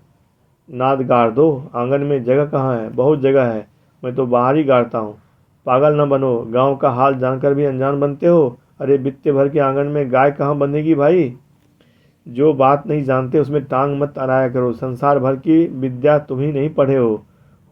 [SPEAKER 1] नाद गाड़ दो। आंगन में जगह कहाँ है? बहुत जगह है, मैं तो बाहर ही गाड़ता हूँ। पागल न बनो, गांव का हाल जानकर भी अनजान बनते हो। अरे बित्ते भर के आंगन में गाय कहाँ बंधेगी भाई? जो बात नहीं जानते उसमें टांग मत अड़ाया करो। संसार भर की विद्या तुम ही नहीं पढ़े हो।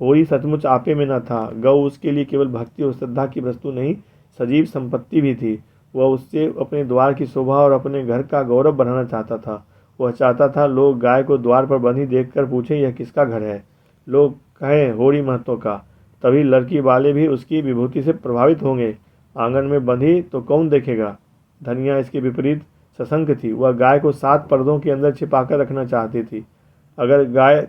[SPEAKER 1] होरी सचमुच आपे में न था। गौ उसके लिए केवल भक्ति और श्रद्धा की वस्तु नहीं, सजीव संपत्ति भी थी। वह उससे अपने द्वार की शोभा और अपने घर का गौरव बढ़ाना चाहता था। वह चाहता था लोग गाय को द्वार पर बंधी देखकर पूछें यह किसका घर है। लोग कहें होरी महतो का, तभी लड़की वाले भी उसकी विभूति से प्रभावित होंगे। आंगन में बंधी तो कौन देखेगा। धनिया इसके विपरीत सशंक थी। वह गाय को 7 पर्दों के अंदर छिपाकर रखना चाहती थी। अगर गाय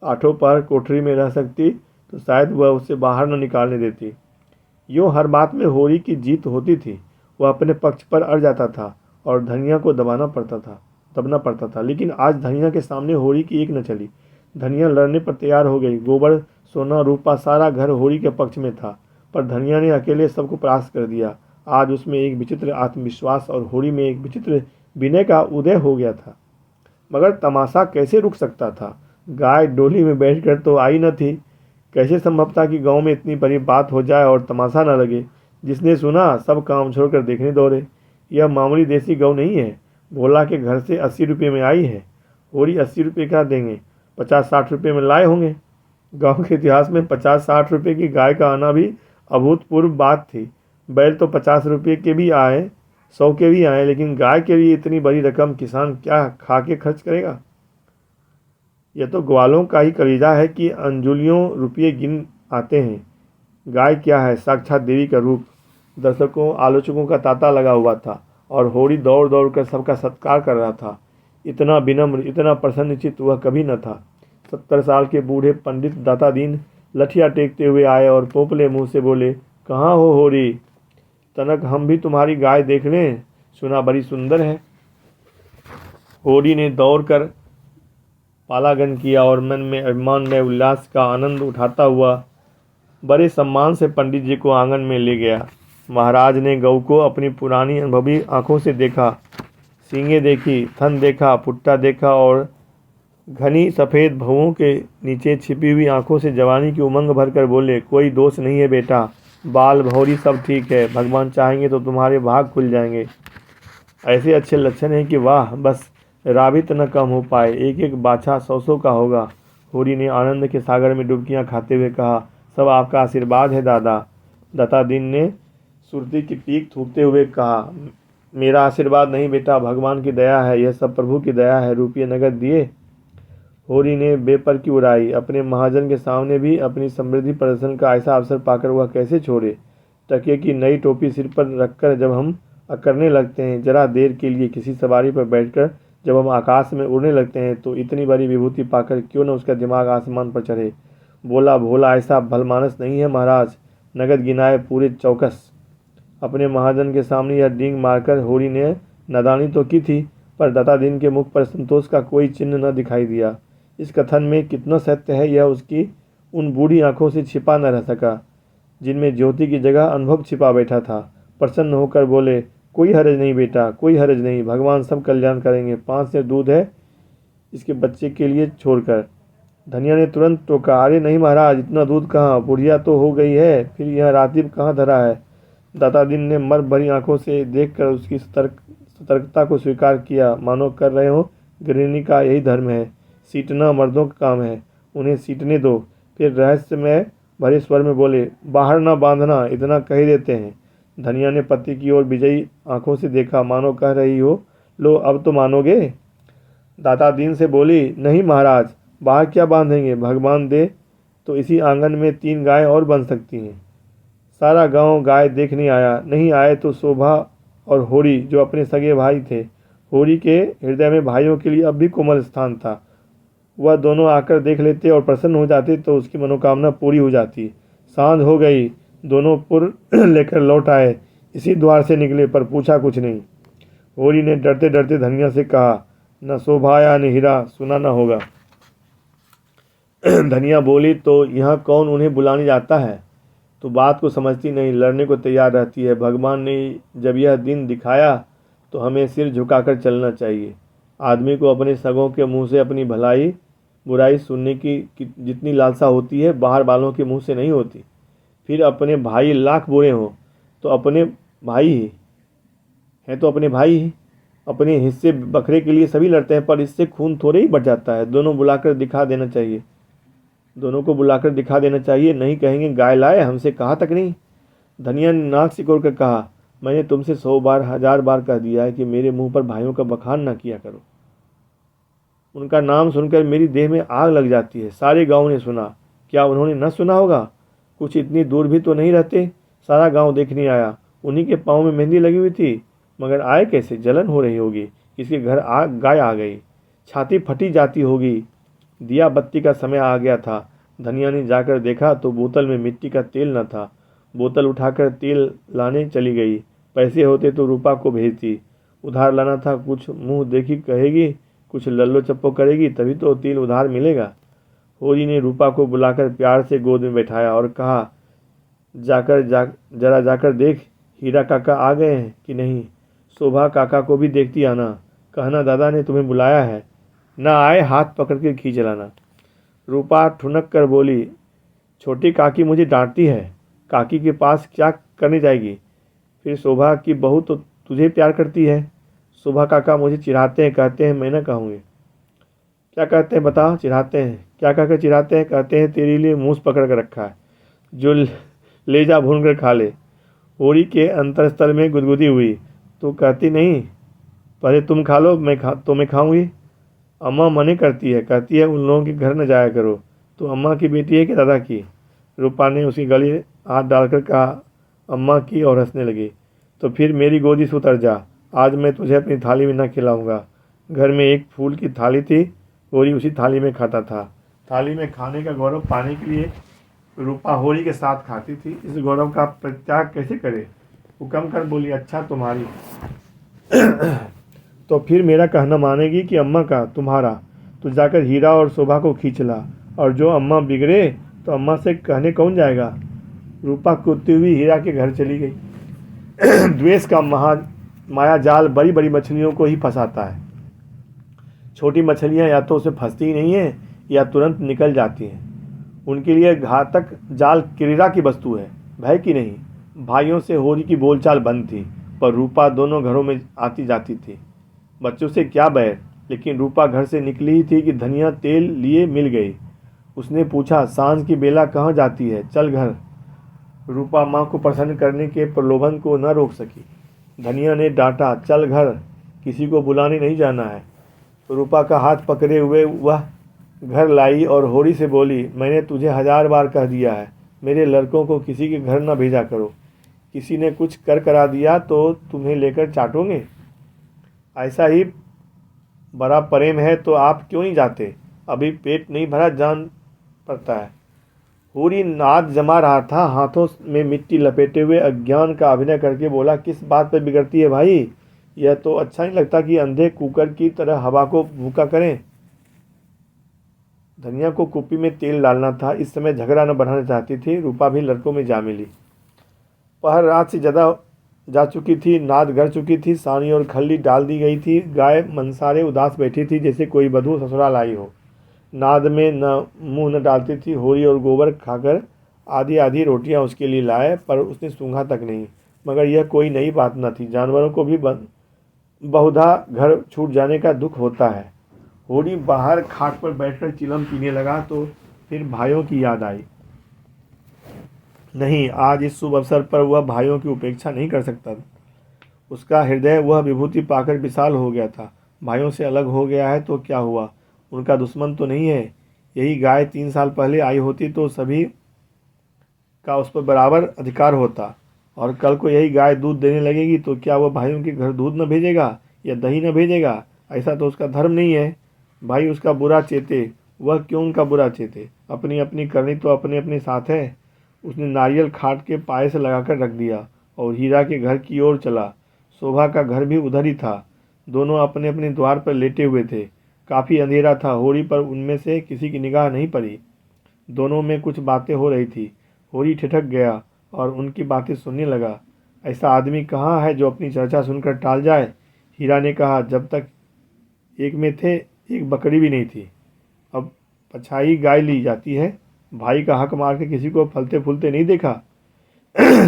[SPEAKER 1] 8 पहर कोठरी में रह सकती तो शायद वह उसे बाहर न निकालने देती। यूँ हर बात में होरी की जीत होती थी। वह अपने पक्ष पर अड़ जाता था और धनिया को दबना पड़ता था। लेकिन आज धनिया के सामने होरी की एक न चली। धनिया लड़ने पर तैयार हो गई। गोबर, सोना, रूपा सारा घर होरी के पक्ष में था, पर धनिया ने अकेले सबको परास्त कर दिया। आज उसमें एक विचित्र आत्मविश्वास और होरी में एक विचित्र विनय का उदय हो गया था। मगर तमाशा कैसे रुक सकता था। गाय डोली में बैठकर तो आई न थी। कैसे संभव था कि गांव में इतनी बड़ी बात हो जाए और तमाशा न लगे। जिसने सुना सब काम छोड़कर देखने दौड़े। यह मामूली देसी गौ नहीं है। भोला के घर से 80 रुपये में आई है। होरी 80 रुपये क्या देंगे, 50-60 रुपये में लाए होंगे। गांव के इतिहास में 50-60 रुपये की गाय का आना भी अभूतपूर्व बात थी। बैल तो 50 रुपये के भी आए, 100 के भी आए, लेकिन गाय के लिए इतनी बड़ी रकम किसान क्या खा के खर्च करेगा। यह तो ग्वालों का ही कलीजा है कि अंजुलियों रुपये गिन आते हैं। गाय क्या है, साक्षात देवी का रूप। दर्शकों, आलोचकों का तांता लगा हुआ था और होरी दौड़ दौड़ कर सबका सत्कार कर रहा था। इतना विनम्र, इतना प्रसन्नचित्त वह कभी न था। 70 साल के बूढ़े पंडित दाता दीन लठिया टेकते हुए आए और पोपले मुंह से बोले, कहाँ हो होरी? तनक हम भी तुम्हारी गाय देख लें, सुना बड़ी सुंदर है। होरी ने दौड़कर पालागन किया और मन में अभिमान में उल्लास का आनंद उठाता हुआ बड़े सम्मान से पंडित जी को आंगन में ले गया। महाराज ने गऊ को अपनी पुरानी अनुभवी आंखों से देखा। सींगें देखी, थन देखा, पुट्टा देखा और घनी सफ़ेद भवों के नीचे छिपी हुई आंखों से जवानी की उमंग भरकर बोले, कोई दोष नहीं है बेटा, बाल भौरी सब ठीक है। भगवान चाहेंगे तो तुम्हारे भाग खुल जाएंगे। ऐसे अच्छे लक्षण हैं कि वाह, बस राबित न कम हो पाए। एक एक बाछा 100-100 का होगा। होरी ने आनंद के सागर में डुबकियां खाते हुए कहा, सब आपका आशीर्वाद है दादा। दाता दीन ने सुरती की पीक थूकते हुए कहा, मेरा आशीर्वाद नहीं बेटा, भगवान की दया है, यह सब प्रभु की दया है। रुपये नगद दिए? होरी ने बेपर की उड़ाई। अपने महाजन के सामने भी अपनी समृद्धि प्रदर्शन का ऐसा अवसर पाकर वह कैसे छोड़े। टके की नई टोपी सिर पर रखकर जब हम अकड़ने लगते हैं, जरा देर के लिए किसी सवारी पर बैठकर जब हम आकाश में उड़ने लगते हैं, तो इतनी बड़ी विभूति पाकर क्यों न उसका दिमाग आसमान पर चढ़े। बोला भोला ऐसा भलमानस नहीं है महाराज, नगद गिनाए पूरे चौकस। अपने महाजन के सामने यह डींग मारकर होरी ने नादानी तो की थी, पर दाता दीन के मुख पर संतोष का कोई चिन्ह न दिखाई दिया। इस कथन में कितना सत्य है यह उसकी उन बूढ़ी आंखों से छिपा न रह सका, जिनमें ज्योति की जगह अनुभव छिपा बैठा था। प्रसन्न होकर बोले, कोई हरज नहीं बेटा, कोई हरज नहीं, भगवान सब कल्याण करेंगे। 5 सेर दूध है इसके बच्चे के लिए छोड़कर। धनिया ने तुरंत टोका, अरे नहीं महाराज, इतना दूध कहाँ, बुढ़िया तो हो गई है, फिर यह रातिब कहाँ धरा है। दाता दीन ने मर भरी आंखों से देखकर उसकी सतर्कता को स्वीकार किया। मानो कर रहे हो, गृहिणी का यही धर्म है, सीटना मर्दों का काम है, उन्हें सीटने दो। फिर रहस्यमय भरे स्वर में बोले, बाहर ना बांधना, इतना कह ही देते हैं। धनिया ने पति की ओर विजयी आंखों से देखा, मानो कह रही हो, लो अब तो मानोगे। दाता दीन से बोली, नहीं महाराज, बाहर क्या बांधेंगे, भगवान दे तो इसी आंगन में 3 गाय और बन सकती हैं। सारा गांव गाय देखने आया, नहीं आए तो शोभा और होरी जो अपने सगे भाई थे। होरी के हृदय में भाइयों के लिए अब भी कोमल स्थान था। वह दोनों आकर देख लेते और प्रसन्न हो जाते तो उसकी मनोकामना पूरी हो जाती। सांझ हो गई, दोनों पुर लेकर लौट आए। इसी द्वार से निकले पर पूछा कुछ नहीं। होरी ने डरते डरते धनिया से कहा, न शोभा या न हीरा, सुना न होगा। धनिया बोली, तो यहाँ कौन उन्हें बुलाने जाता है। तो बात को समझती नहीं, लड़ने को तैयार रहती है। भगवान ने जब यह दिन दिखाया तो हमें सिर झुकाकर चलना चाहिए। आदमी को अपने सगों के मुंह से अपनी भलाई बुराई सुनने की जितनी लालसा होती है, बाहर वालों के मुंह से नहीं होती। फिर अपने भाई लाख बुरे हों तो अपने भाई ही हैं, तो अपने भाई ही। अपने हिस्से बकरे के लिए सभी लड़ते हैं, पर इससे खून थोड़े ही बढ़ जाता है। दोनों को बुलाकर दिखा देना चाहिए। नहीं कहेंगे गाय लाए, हमसे कहा तक नहीं। धनिया ने नाक सिकोड़ कर कहा, मैंने तुमसे 100 बार 1000 बार कह दिया है कि मेरे मुंह पर भाइयों का बखान न किया करो। उनका नाम सुनकर मेरी देह में आग लग जाती है। सारे गांव ने सुना। क्या उन्होंने न सुना होगा? कुछ इतनी दूर भी तो नहीं रहते। सारा गांव देखने आया। उन्हीं के पाँव में मेहंदी लगी हुई थी। मगर आए कैसे? जलन हो रही होगी, किसके घर गाय आ गई, छाती फटी जाती होगी। दिया बत्ती का समय आ गया था। धनिया ने जाकर देखा तो बोतल में मिट्टी का तेल न था। बोतल उठाकर तेल लाने चली गई। पैसे होते तो रूपा को भेजती। उधार लाना था। कुछ मुंह देखी कहेगी, कुछ लल्लो चप्पो करेगी, तभी तो तेल उधार मिलेगा। होरी ने रूपा को बुलाकर प्यार से गोद में बैठाया और कहा, जरा जाकर देख, हीरा काका आ गए हैं कि नहीं। शोभा काका को भी देखती आना। कहना दादा ने तुम्हें बुलाया है। ना आए हाथ पकड़ के खींच लाना। रूपा ठुनक कर बोली, छोटी काकी मुझे डांटती है। काकी के पास क्या करने जाएगी? फिर शोभा की बहू तो तुझे प्यार करती है। शोभा काका मुझे चिढ़ाते हैं, कहते हैं मैं ना कहूँगी। क्या कहते हैं बताओ? चिढ़ाते हैं। क्या कहकर चिढ़ाते हैं? कहते हैं तेरे लिए मूस पकड़ कर रखा है, जो ले जा भून कर खा ले। होरी के अंतरस्थल में गुदगुदी हुई। तो कहती नहीं, पहले तुम खा लो, मैं खाऊंगी। अम्मा मने करती है, कहती है उन लोगों के घर न जाया करो। तो अम्मा की बेटी है कि दादा की? रूपा ने उसकी गली हाथ डालकर कहा, अम्मा की, और हंसने लगी। तो फिर मेरी गोदी से उतर जा। आज मैं तुझे अपनी थाली में न खिलाऊंगा। घर में एक फूल की थाली थी। होरी उसी थाली में खाता था। थाली में खाने का गौरव पाने के लिए रूपा होरी के साथ खाती थी। इस गौरव का परित्याग कैसे करे? हुक्म कर बोली, अच्छा तुम्हारी। तो फिर मेरा कहना मानेगी कि अम्मा का? तुम्हारा। तो जाकर हीरा और शोभा को खींच ला। और जो अम्मा बिगड़े तो अम्मा से कहने कौन जाएगा? रूपा कूदती हुई हीरा के घर चली गई। द्वेष का माया जाल बड़ी बड़ी मछलियों को ही फंसाता है। छोटी मछलियां या तो उसे फंसती ही नहीं है या तुरंत निकल जाती हैं। उनके लिए घातक जाल क्रीड़ा की वस्तु है, भय की नहीं। भाइयों से होरी की बोलचाल बंद थी, पर रूपा दोनों घरों में आती जाती थी। बच्चों से क्या बैर, लेकिन रूपा घर से निकली ही थी कि धनिया तेल लिए मिल गई। उसने पूछा, सांझ की बेला कहाँ जाती है, चल घर। रूपा माँ को प्रसन्न करने के प्रलोभन को न रोक सकी। धनिया ने डांटा, चल घर, किसी को बुलाने नहीं जाना है। रूपा का हाथ पकड़े हुए वह घर लाई और होरी से बोली, मैंने तुझे 1000 बार कह दिया है, मेरे लड़कों को किसी के घर न भेजा करो। किसी ने कुछ कर करा दिया तो तुम्हें लेकर चाटोगे। ऐसा ही बड़ा प्रेम है तो आप क्यों नहीं जाते? अभी पेट नहीं भरा, जान पड़ता है। होरी नाद जमा रहा था। हाथों में मिट्टी लपेटे हुए अज्ञान का अभिनय करके बोला, किस बात पर बिगड़ती है भाई? यह तो अच्छा नहीं लगता कि अंधे कुकर की तरह हवा को भूखा करें। धनिया को कुप्पी में तेल डालना था। इस समय झगड़ा न बढ़ाना चाहती थी। रूपा भी लड़कों में जा मिली। पहर रात से ज़्यादा जा चुकी थी। नाद गड़ चुकी थी। सानी और खल्ली डाल दी गई थी। गाय मनसारे उदास बैठी थी, जैसे कोई बधू ससुराल आई हो। नाद में न मुंह न डालती थी। होरी और गोबर खाकर आधी आधी रोटियां उसके लिए लाए, पर उसने सूंघा तक नहीं। मगर यह कोई नई बात न थी। जानवरों को भी बहुधा घर छूट जाने का दुख होता है। होरी बाहर खाट पर बैठकर चिलम पीने लगा तो फिर भाइयों की याद आई। नहीं, आज इस शुभ अवसर पर वह भाइयों की उपेक्षा नहीं कर सकता। उसका हृदय वह विभूति पाकर विशाल हो गया था। भाइयों से अलग हो गया है तो क्या हुआ? उनका दुश्मन तो नहीं है। यही गाय 3 साल पहले आई होती तो सभी का उस पर बराबर अधिकार होता। और कल को यही गाय दूध देने लगेगी तो क्या वह भाइयों के घर दूध न भेजेगा या दही न भेजेगा? ऐसा तो उसका धर्म नहीं है। भाई उसका बुरा चेते, वह क्यों उनका बुरा चेते? अपनी अपनी करनी तो अपने अपने साथ है। उसने नारियल खाट के पाए से लगाकर रख दिया और हीरा के घर की ओर चला। शोभा का घर भी उधर ही था। दोनों अपने अपने द्वार पर लेटे हुए थे। काफ़ी अंधेरा था। होरी पर उनमें से किसी की निगाह नहीं पड़ी। दोनों में कुछ बातें हो रही थी। होरी ठिठक गया और उनकी बातें सुनने लगा। ऐसा आदमी कहाँ है जो अपनी चर्चा सुनकर टाल जाए? हीरा ने कहा, जब तक एक में थे एक बकरी भी नहीं थी, अब पछाई गाय ली जाती है। भाई का हक मार के किसी को फलते फूलते नहीं देखा।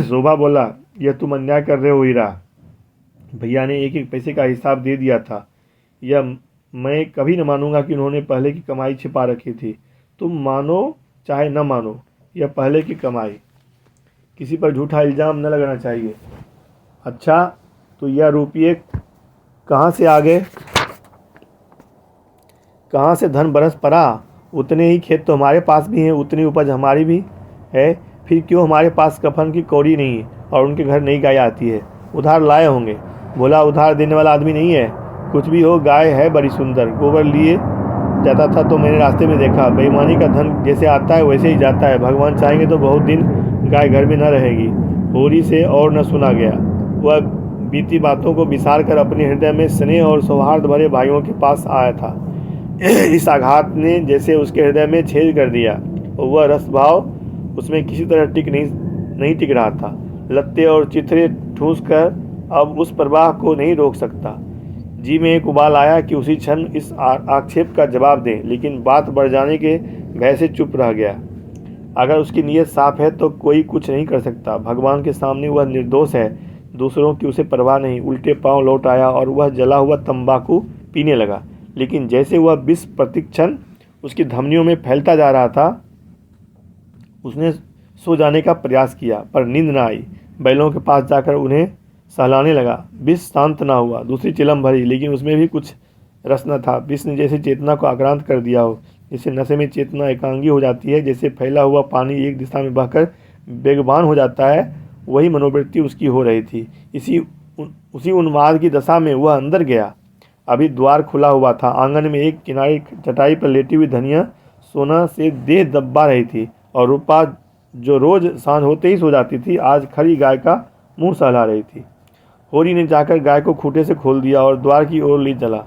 [SPEAKER 1] शोभा बोला, यह तुम अन्याय कर रहे हो हीरा। भैया ने एक एक पैसे का हिसाब दे दिया था। यह मैं कभी न मानूंगा कि उन्होंने पहले की कमाई छिपा रखी थी। तुम मानो चाहे न मानो, यह पहले की कमाई। किसी पर झूठा इल्ज़ाम न लगाना चाहिए। अच्छा, तो यह रुपये कहाँ से आ गए? कहाँ से धन बरस पड़ा? उतने ही खेत तो हमारे पास भी हैं, उतनी उपज हमारी भी है। फिर क्यों हमारे पास कफन की कौड़ी नहीं है और उनके घर नई गाय आती है? उधार लाए होंगे। भोला उधार देने वाला आदमी नहीं है। कुछ भी हो, गाय है बड़ी सुंदर। गोबर लिए जाता था तो मैंने रास्ते में देखा। बेईमानी का धन जैसे आता है वैसे ही जाता है। भगवान चाहेंगे तो बहुत दिन गाय घर में न रहेगी। होरी से और न सुना गया। वह बीती बातों को विसार कर अपने हृदय में स्नेह और सौहार्द भरे भाइयों के पास आया था। इस आघात ने जैसे उसके हृदय में छेद कर दिया और वह रस भाव उसमें किसी तरह नहीं टिक रहा था। लत्ते और चिथरे ठूस कर अब उस प्रवाह को नहीं रोक सकता। जी में एक उबाल आया कि उसी क्षण इस आक्षेप का जवाब दें, लेकिन बात बढ़ जाने के भय से चुप रह गया। अगर उसकी नीयत साफ है तो कोई कुछ नहीं कर सकता। भगवान के सामने वह निर्दोष है। दूसरों की उसे परवाह नहीं। उल्टे पांव लौट आया और वह जला हुआ तंबाकू पीने लगा। लेकिन जैसे वह विष प्रतिक्षण उसकी धमनियों में फैलता जा रहा था, उसने सो जाने का प्रयास किया, पर नींद न आई। बैलों के पास जाकर उन्हें सहलाने लगा। विष शांत न हुआ। दूसरी चिलम भरी, लेकिन उसमें भी कुछ रस न था। विष ने जैसे चेतना को आक्रांत कर दिया हो। जैसे नशे में चेतना एकांगी हो जाती है, जैसे फैला हुआ पानी एक दिशा में बहकर बेगबान हो जाता है, वही मनोवृत्ति उसकी हो रही थी। उसी उन्माद की दशा में वह अंदर गया। अभी द्वार खुला हुआ था। आंगन में एक किनारे चटाई पर लेटी हुई धनिया सोना से देह दबा रही थी और रूपा, जो रोज सांझ होते ही सो जाती थी, आज खड़ी गाय का मुंह सहला रही थी। होरी ने जाकर गाय को खूंटे से खोल दिया और द्वार की ओर ले चला।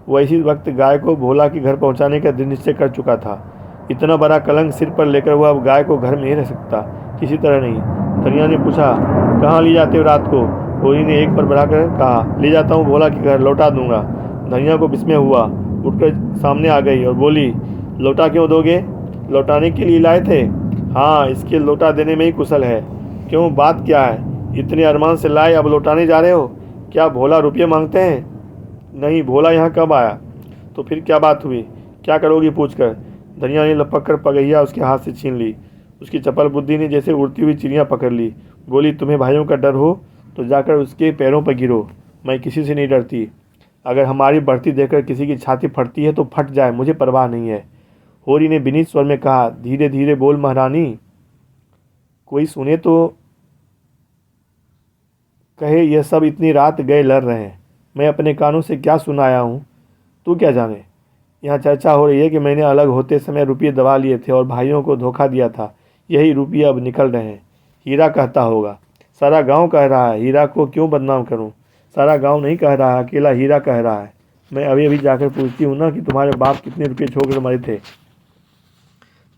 [SPEAKER 1] वह इसी वक्त गाय को भोला के घर पहुंचाने का दृढ़ निश्चय कर चुका था। इतना बड़ा कलंक सिर पर लेकर वह अब गाय को घर में नहीं रह सकता, किसी तरह नहीं। धनिया ने पूछा, कहाँ ले जाते हो रात को? होरी ने एक पर बढ़ाकर कहा, ले जाता हूँ भोला के घर, लौटा दूंगा। धनिया को विस्मय हुआ। उठकर सामने आ गई और बोली, लौटा क्यों दोगे? लौटाने के लिए लाए थे? हाँ, इसके लौटा देने में ही कुशल है। क्यों, बात क्या है? इतने अरमान से लाए, अब लौटाने जा रहे हो? क्या भोला रुपये मांगते हैं? नहीं, भोला यहाँ कब आया? तो फिर क्या बात हुई? क्या करोगी पूछकर? धनिया ने लपक कर पगहिया उसके हाथ से छीन ली। उसकी चपल बुद्धि ने जैसे उड़ती हुई चिड़ियाँ पकड़ ली। बोली, तुम्हें भाइयों का डर हो तो जाकर उसके पैरों पर गिरो। मैं किसी से नहीं डरती। अगर हमारी बढ़ती देखकर किसी की छाती फटती है तो फट जाए, मुझे परवाह नहीं है। होरी ने विनीत स्वर में कहा, धीरे धीरे बोल महारानी, कोई सुने तो कहे यह सब इतनी रात गए लड़ रहे हैं। मैं अपने कानों से क्या सुनाया हूँ, तू क्या जाने। यहाँ चर्चा हो रही है कि मैंने अलग होते समय रुपये दबा लिए थे और भाइयों को धोखा दिया था। यही रुपये अब निकल रहे हैं। हीरा कहता होगा। सारा गांव कह रहा है, हीरा को क्यों बदनाम करूं? सारा गांव नहीं कह रहा, अकेला हीरा कह रहा है। मैं अभी अभी जाकर पूछती हूँ ना कि तुम्हारे बाप कितने रुपये छोड़कर मरे थे।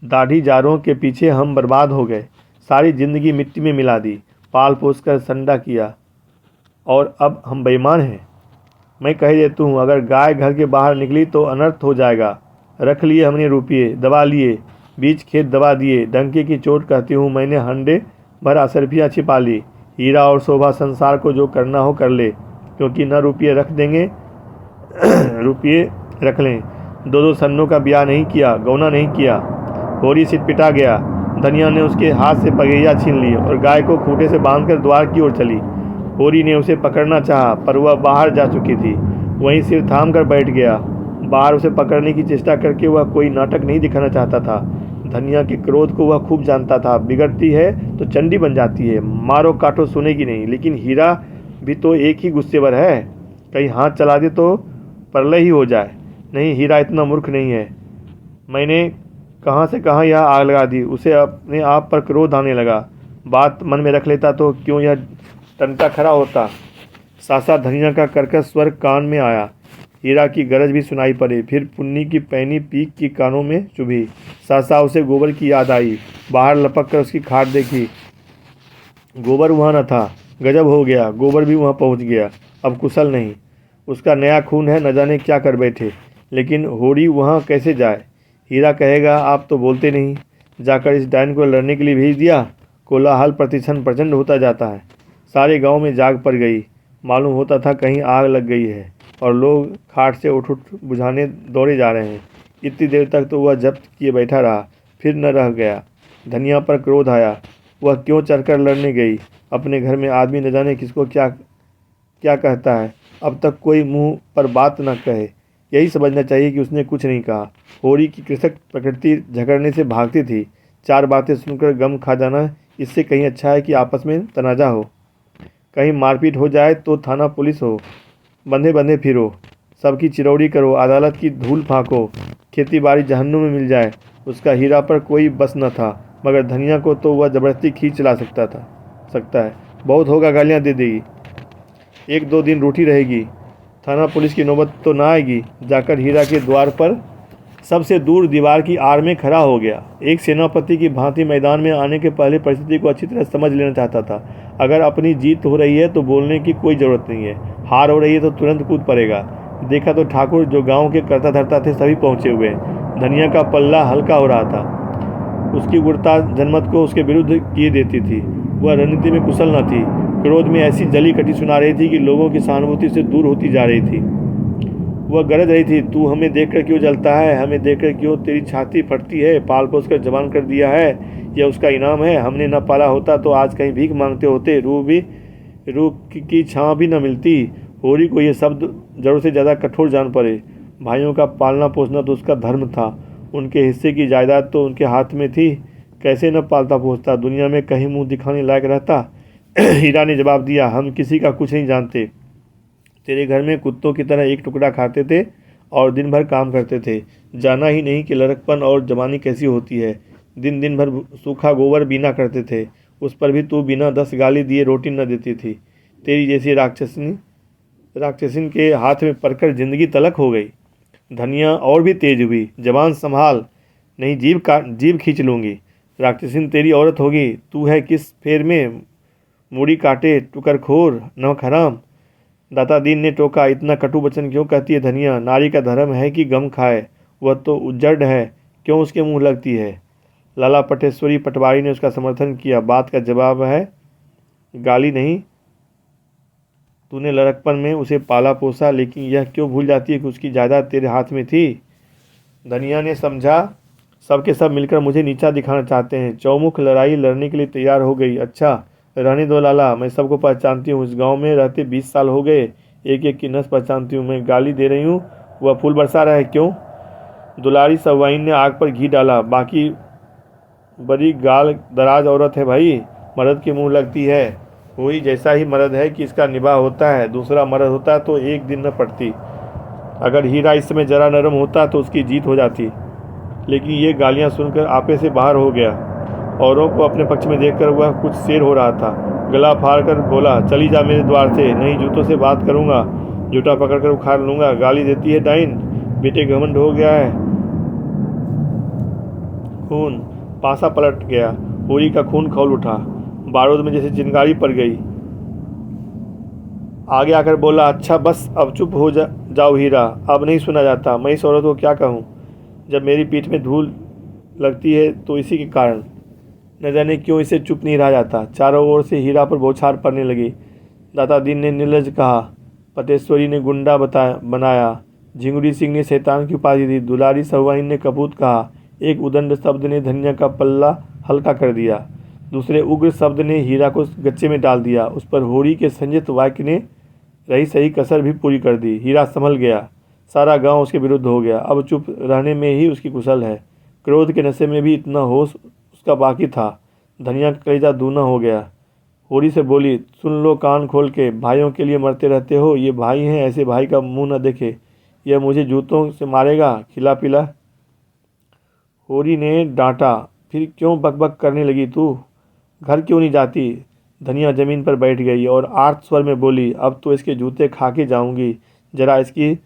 [SPEAKER 1] दाढ़ी जारों के पीछे हम बर्बाद हो गए, सारी जिंदगी मिट्टी में मिला दी, पाल पोस कर संडा किया, और अब हम बेईमान हैं। मैं कह देता हूँ, अगर गाय घर के बाहर निकली तो अनर्थ हो जाएगा। रख लिए हमने रुपये, दबा लिए, बीच खेत दबा दिए। डंके की चोट कहती हूँ, मैंने हंडे भर असरफियाँ छिपा ली। हीरा और शोभा संसार को जो करना हो कर ले, क्योंकि न रुपये रख देंगे रुपये रख लें। दो दो सन्नों का ब्याह नहीं किया, गौना नहीं किया। होरी सिर पिटा गया। धनिया ने उसके हाथ से पगैया छीन ली और गाय को खूंटे से बांधकर द्वार की ओर चली। होरी ने उसे पकड़ना चाहा, पर वह बाहर जा चुकी थी। वहीं सिर थाम कर बैठ गया। बाहर उसे पकड़ने की चेष्टा करके वह कोई नाटक नहीं दिखाना चाहता था। धनिया के क्रोध को वह खूब जानता था। बिगड़ती है तो चंडी बन जाती है, मारो काटो सुनेगी नहीं। लेकिन हीरा भी तो एक ही गुस्सेवर है, कहीं हाथ चला दे तो परलय ही हो जाए। नहीं, हीरा इतना मूर्ख नहीं है। मैंने कहाँ से कहाँ यह आग लगा दी। उसे अपने आप पर क्रोध आने लगा। बात मन में रख लेता तो क्यों यह टंटा खड़ा होता। सासा धनिया का कर्कश स्वर कान में आया। हीरा की गरज भी सुनाई पड़ी। फिर पुन्नी की पैनी पीक की कानों में चुभी। सासा उसे गोबर की याद आई। बाहर लपक कर उसकी खाट देखी। गोबर वहाँ न था। गजब हो गया, गोबर भी वहाँ पहुँच गया। अब कुशल नहीं, उसका नया खून है, न जाने क्या कर बैठे। लेकिन होरी वहाँ कैसे जाए? हीरा कहेगा, आप तो बोलते नहीं। जाकर इस डायन को लड़ने के लिए भेज दिया। कोलाहल प्रतिक्षण प्रचंड होता जाता है। सारे गांव में जाग पड़ गई। मालूम होता था कहीं आग लग गई है और लोग खाट से उठ बुझाने दौड़े जा रहे हैं। इतनी देर तक तो वह जब्त किए बैठा रहा, फिर न रह गया। धनिया पर क्रोध आया। वह क्यों चढ़कर लड़ने गई? अपने घर में आदमी न जाने किसको क्या क्या कहता है। अब तक कोई मुंह पर बात न कहे, यही समझना चाहिए कि उसने कुछ नहीं कहा। होरी की कृषक प्रकृति झगड़ने से भागती थी। 4 बातें सुनकर गम खा जाना इससे कहीं अच्छा है कि आपस में तनाजा हो। कहीं मारपीट हो जाए तो थाना पुलिस हो, बंधे बंधे फिरो, सबकी चिरौरी करो, अदालत की धूल फाँको, खेती बाड़ी जहन्नुम में मिल जाए। उसका हीरा पर कोई बस न था, मगर धनिया को तो वह ज़बरदस्ती खींच ला सकता है। बहुत होगा, गालियाँ दे देगी, 1-2 दिन रूठी रहेगी, थाना पुलिस की नौबत तो ना आएगी। जाकर हीरा के द्वार पर सबसे दूर दीवार की आड़ में खड़ा हो गया। एक सेनापति की भांति मैदान में आने के पहले परिस्थिति को अच्छी तरह समझ लेना चाहता था। अगर अपनी जीत हो रही है तो बोलने की कोई ज़रूरत नहीं है, हार हो रही है तो तुरंत कूद पड़ेगा। देखा तो ठाकुर जो गांव के करता धरता थे सभी पहुंचे हुए। धनिया का पल्ला हल्का हो रहा था। उसकी उग्रता जनमत को उसके विरुद्ध किए देती थी। वह रणनीति में कुशल न थी, क्रोध में ऐसी जली कटी सुना रही थी कि लोगों की सहानुभूति से दूर होती जा रही थी। वह गरज रही थी, तू हमें देखकर क्यों जलता है? हमें देखकर क्यों तेरी छाती फटती है? पाल पोस कर जवान कर दिया है, यह उसका इनाम है। हमने न पाला होता तो आज कहीं भीख मांगते होते, रूह की छाँव भी न मिलती। होरी को ये शब्द जरूर से ज़्यादा कठोर जान पड़े। भाइयों का पालना पोसना तो उसका धर्म था, उनके हिस्से की जायदाद तो उनके हाथ में थी, कैसे न पालता पोसता, दुनिया में कहीं मुंह दिखाने लायक रहता। हीरा ने जवाब दिया, हम किसी का कुछ नहीं जानते। तेरे घर में कुत्तों की तरह एक टुकड़ा खाते थे और दिन भर काम करते थे, जाना ही नहीं कि लड़कपन और जवानी कैसी होती है। दिन दिन भर सूखा गोबर बीना करते थे, उस पर भी तू बिना 10 गाली दिए रोटी न देती थी। तेरी जैसी राक्षसिन के हाथ में पड़कर जिंदगी तलक हो गई। धनिया और भी तेज हुई, जवान संभाल, नहीं जीभ खींच लूँगी। राक्षसिन तेरी औरत होगी, तू है किस फेर में, मूड़ी काटे टुकरखोर नमक हराम। दाता दीन ने टोका, इतना कटु वचन क्यों कहती है धनिया? नारी का धर्म है कि गम खाए, वह तो उज्जड है, क्यों उसके मुंह लगती है? लाला पटेश्वरी पटवारी ने उसका समर्थन किया। बात का जवाब है गाली नहीं, तूने लड़कपन में उसे पाला पोसा, लेकिन यह क्यों भूल जाती है कि उसकी जायदाद तेरे हाथ में थी? धनिया ने समझा, सबके सब मिलकर मुझे नीचा दिखाना चाहते हैं। चौमुख लड़ाई लड़ने के लिए तैयार हो गई। अच्छा रहने दो लाला, मैं सबको पहचानती हूँ, इस गांव में रहते 20 साल हो गए, एक एक की नस पहचानती हूँ। मैं गाली दे रही हूँ, वह फूल बरसा रहा है क्यों? दुलारी सवाइन ने आग पर घी डाला, बाकी बड़ी गाल दराज औरत है भाई, मर्द के मुंह लगती है। वही जैसा ही मर्द है कि इसका निबाह होता है, दूसरा मर्द होता तो एक दिन न पड़ती। अगर हीरा इस समय जरा नरम होता तो उसकी जीत हो जाती, लेकिन ये गालियाँ सुनकर आपे से बाहर हो गया। औरों को अपने पक्ष में देखकर वह कुछ शेर हो रहा था। गला फाड़ कर बोला, चली जा मेरे द्वार से, नहीं जूतों से बात करूँगा, जूता पकड़कर उखाड़ लूँगा। गाली देती है डाइन, बेटे घमंड हो गया है। खून पासा पलट गया, होरी का खून खौल उठा, बारूद में जैसे चिंगारी पड़ गई। आगे आकर बोला, अच्छा बस अब चुप हो जाओ हीरा, अब नहीं सुना जाता। मैं इस औरत को क्या कहूँ? जब मेरी पीठ में धूल लगती है तो इसी के कारण, न जाने क्यों इसे चुप नहीं रहा जाता। चारों ओर से हीरा पर बौछार पड़ने लगी। दाता दीन ने निर्लज कहा, पटेश्वरी ने गुंडा बनाया, झिंगुरी सिंह ने शैतान की उपाधि दी, दुलारी सहुआइन ने कपूत कहा। एक उदंड शब्द ने धनिया का पल्ला हल्का कर दिया, दूसरे उग्र शब्द ने हीरा को गच्चे में डाल दिया। उस पर होरी के संयत वाक्य ने रही सही कसर भी पूरी कर दी। हीरा संभल गया, सारा गांव उसके विरुद्ध हो गया। अब चुप रहने में ही उसकी कुशल है, क्रोध के नशे में भी इतना होश उसका बाकी था। धनिया का कलेजा दूना हो गया। होरी से बोली, सुन लो कान खोल के, भाइयों के लिए मरते रहते हो, ये भाई हैं, ऐसे भाई का मुंह न देखे, यह मुझे जूतों से मारेगा, खिला पिला। होरी ने डांटा, फिर क्यों बकबक करने लगी तू? घर क्यों नहीं जाती? धनिया जमीन पर बैठ गई और आर्त स्वर में बोली, अब तो इसके जूते खा के जाऊंगी, जरा इसकी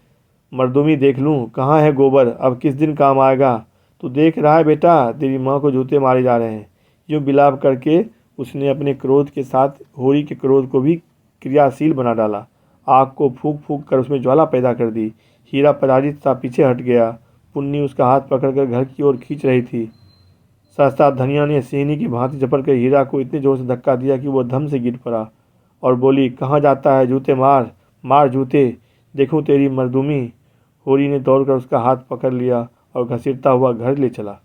[SPEAKER 1] मर्दूमी देख लूं, कहाँ है गोबर, अब किस दिन काम आएगा? तू देख रहा है बेटा, तेरी माँ को जूते मारे जा रहे हैं। यूँ बिलाप करके उसने अपने क्रोध के साथ होरी के क्रोध को भी क्रियाशील बना डाला। आग को फूंक फूंक कर उसमें ज्वाला पैदा कर दी। हीरा पराजित सा पीछे हट गया। पुन्नी उसका हाथ पकड़कर घर की ओर खींच रही थी। सहसा धनिया ने सिहनी की भांति झपट कर हीरा को इतने जोर से धक्का दिया कि वह धम से गिर पड़ा और बोली, कहाँ जाता है? जूते मार, मार जूते, देखूं तेरी मर्दूमी। होरी ने दौड़कर उसका हाथ पकड़ लिया और घसीटता हुआ घर ले चला।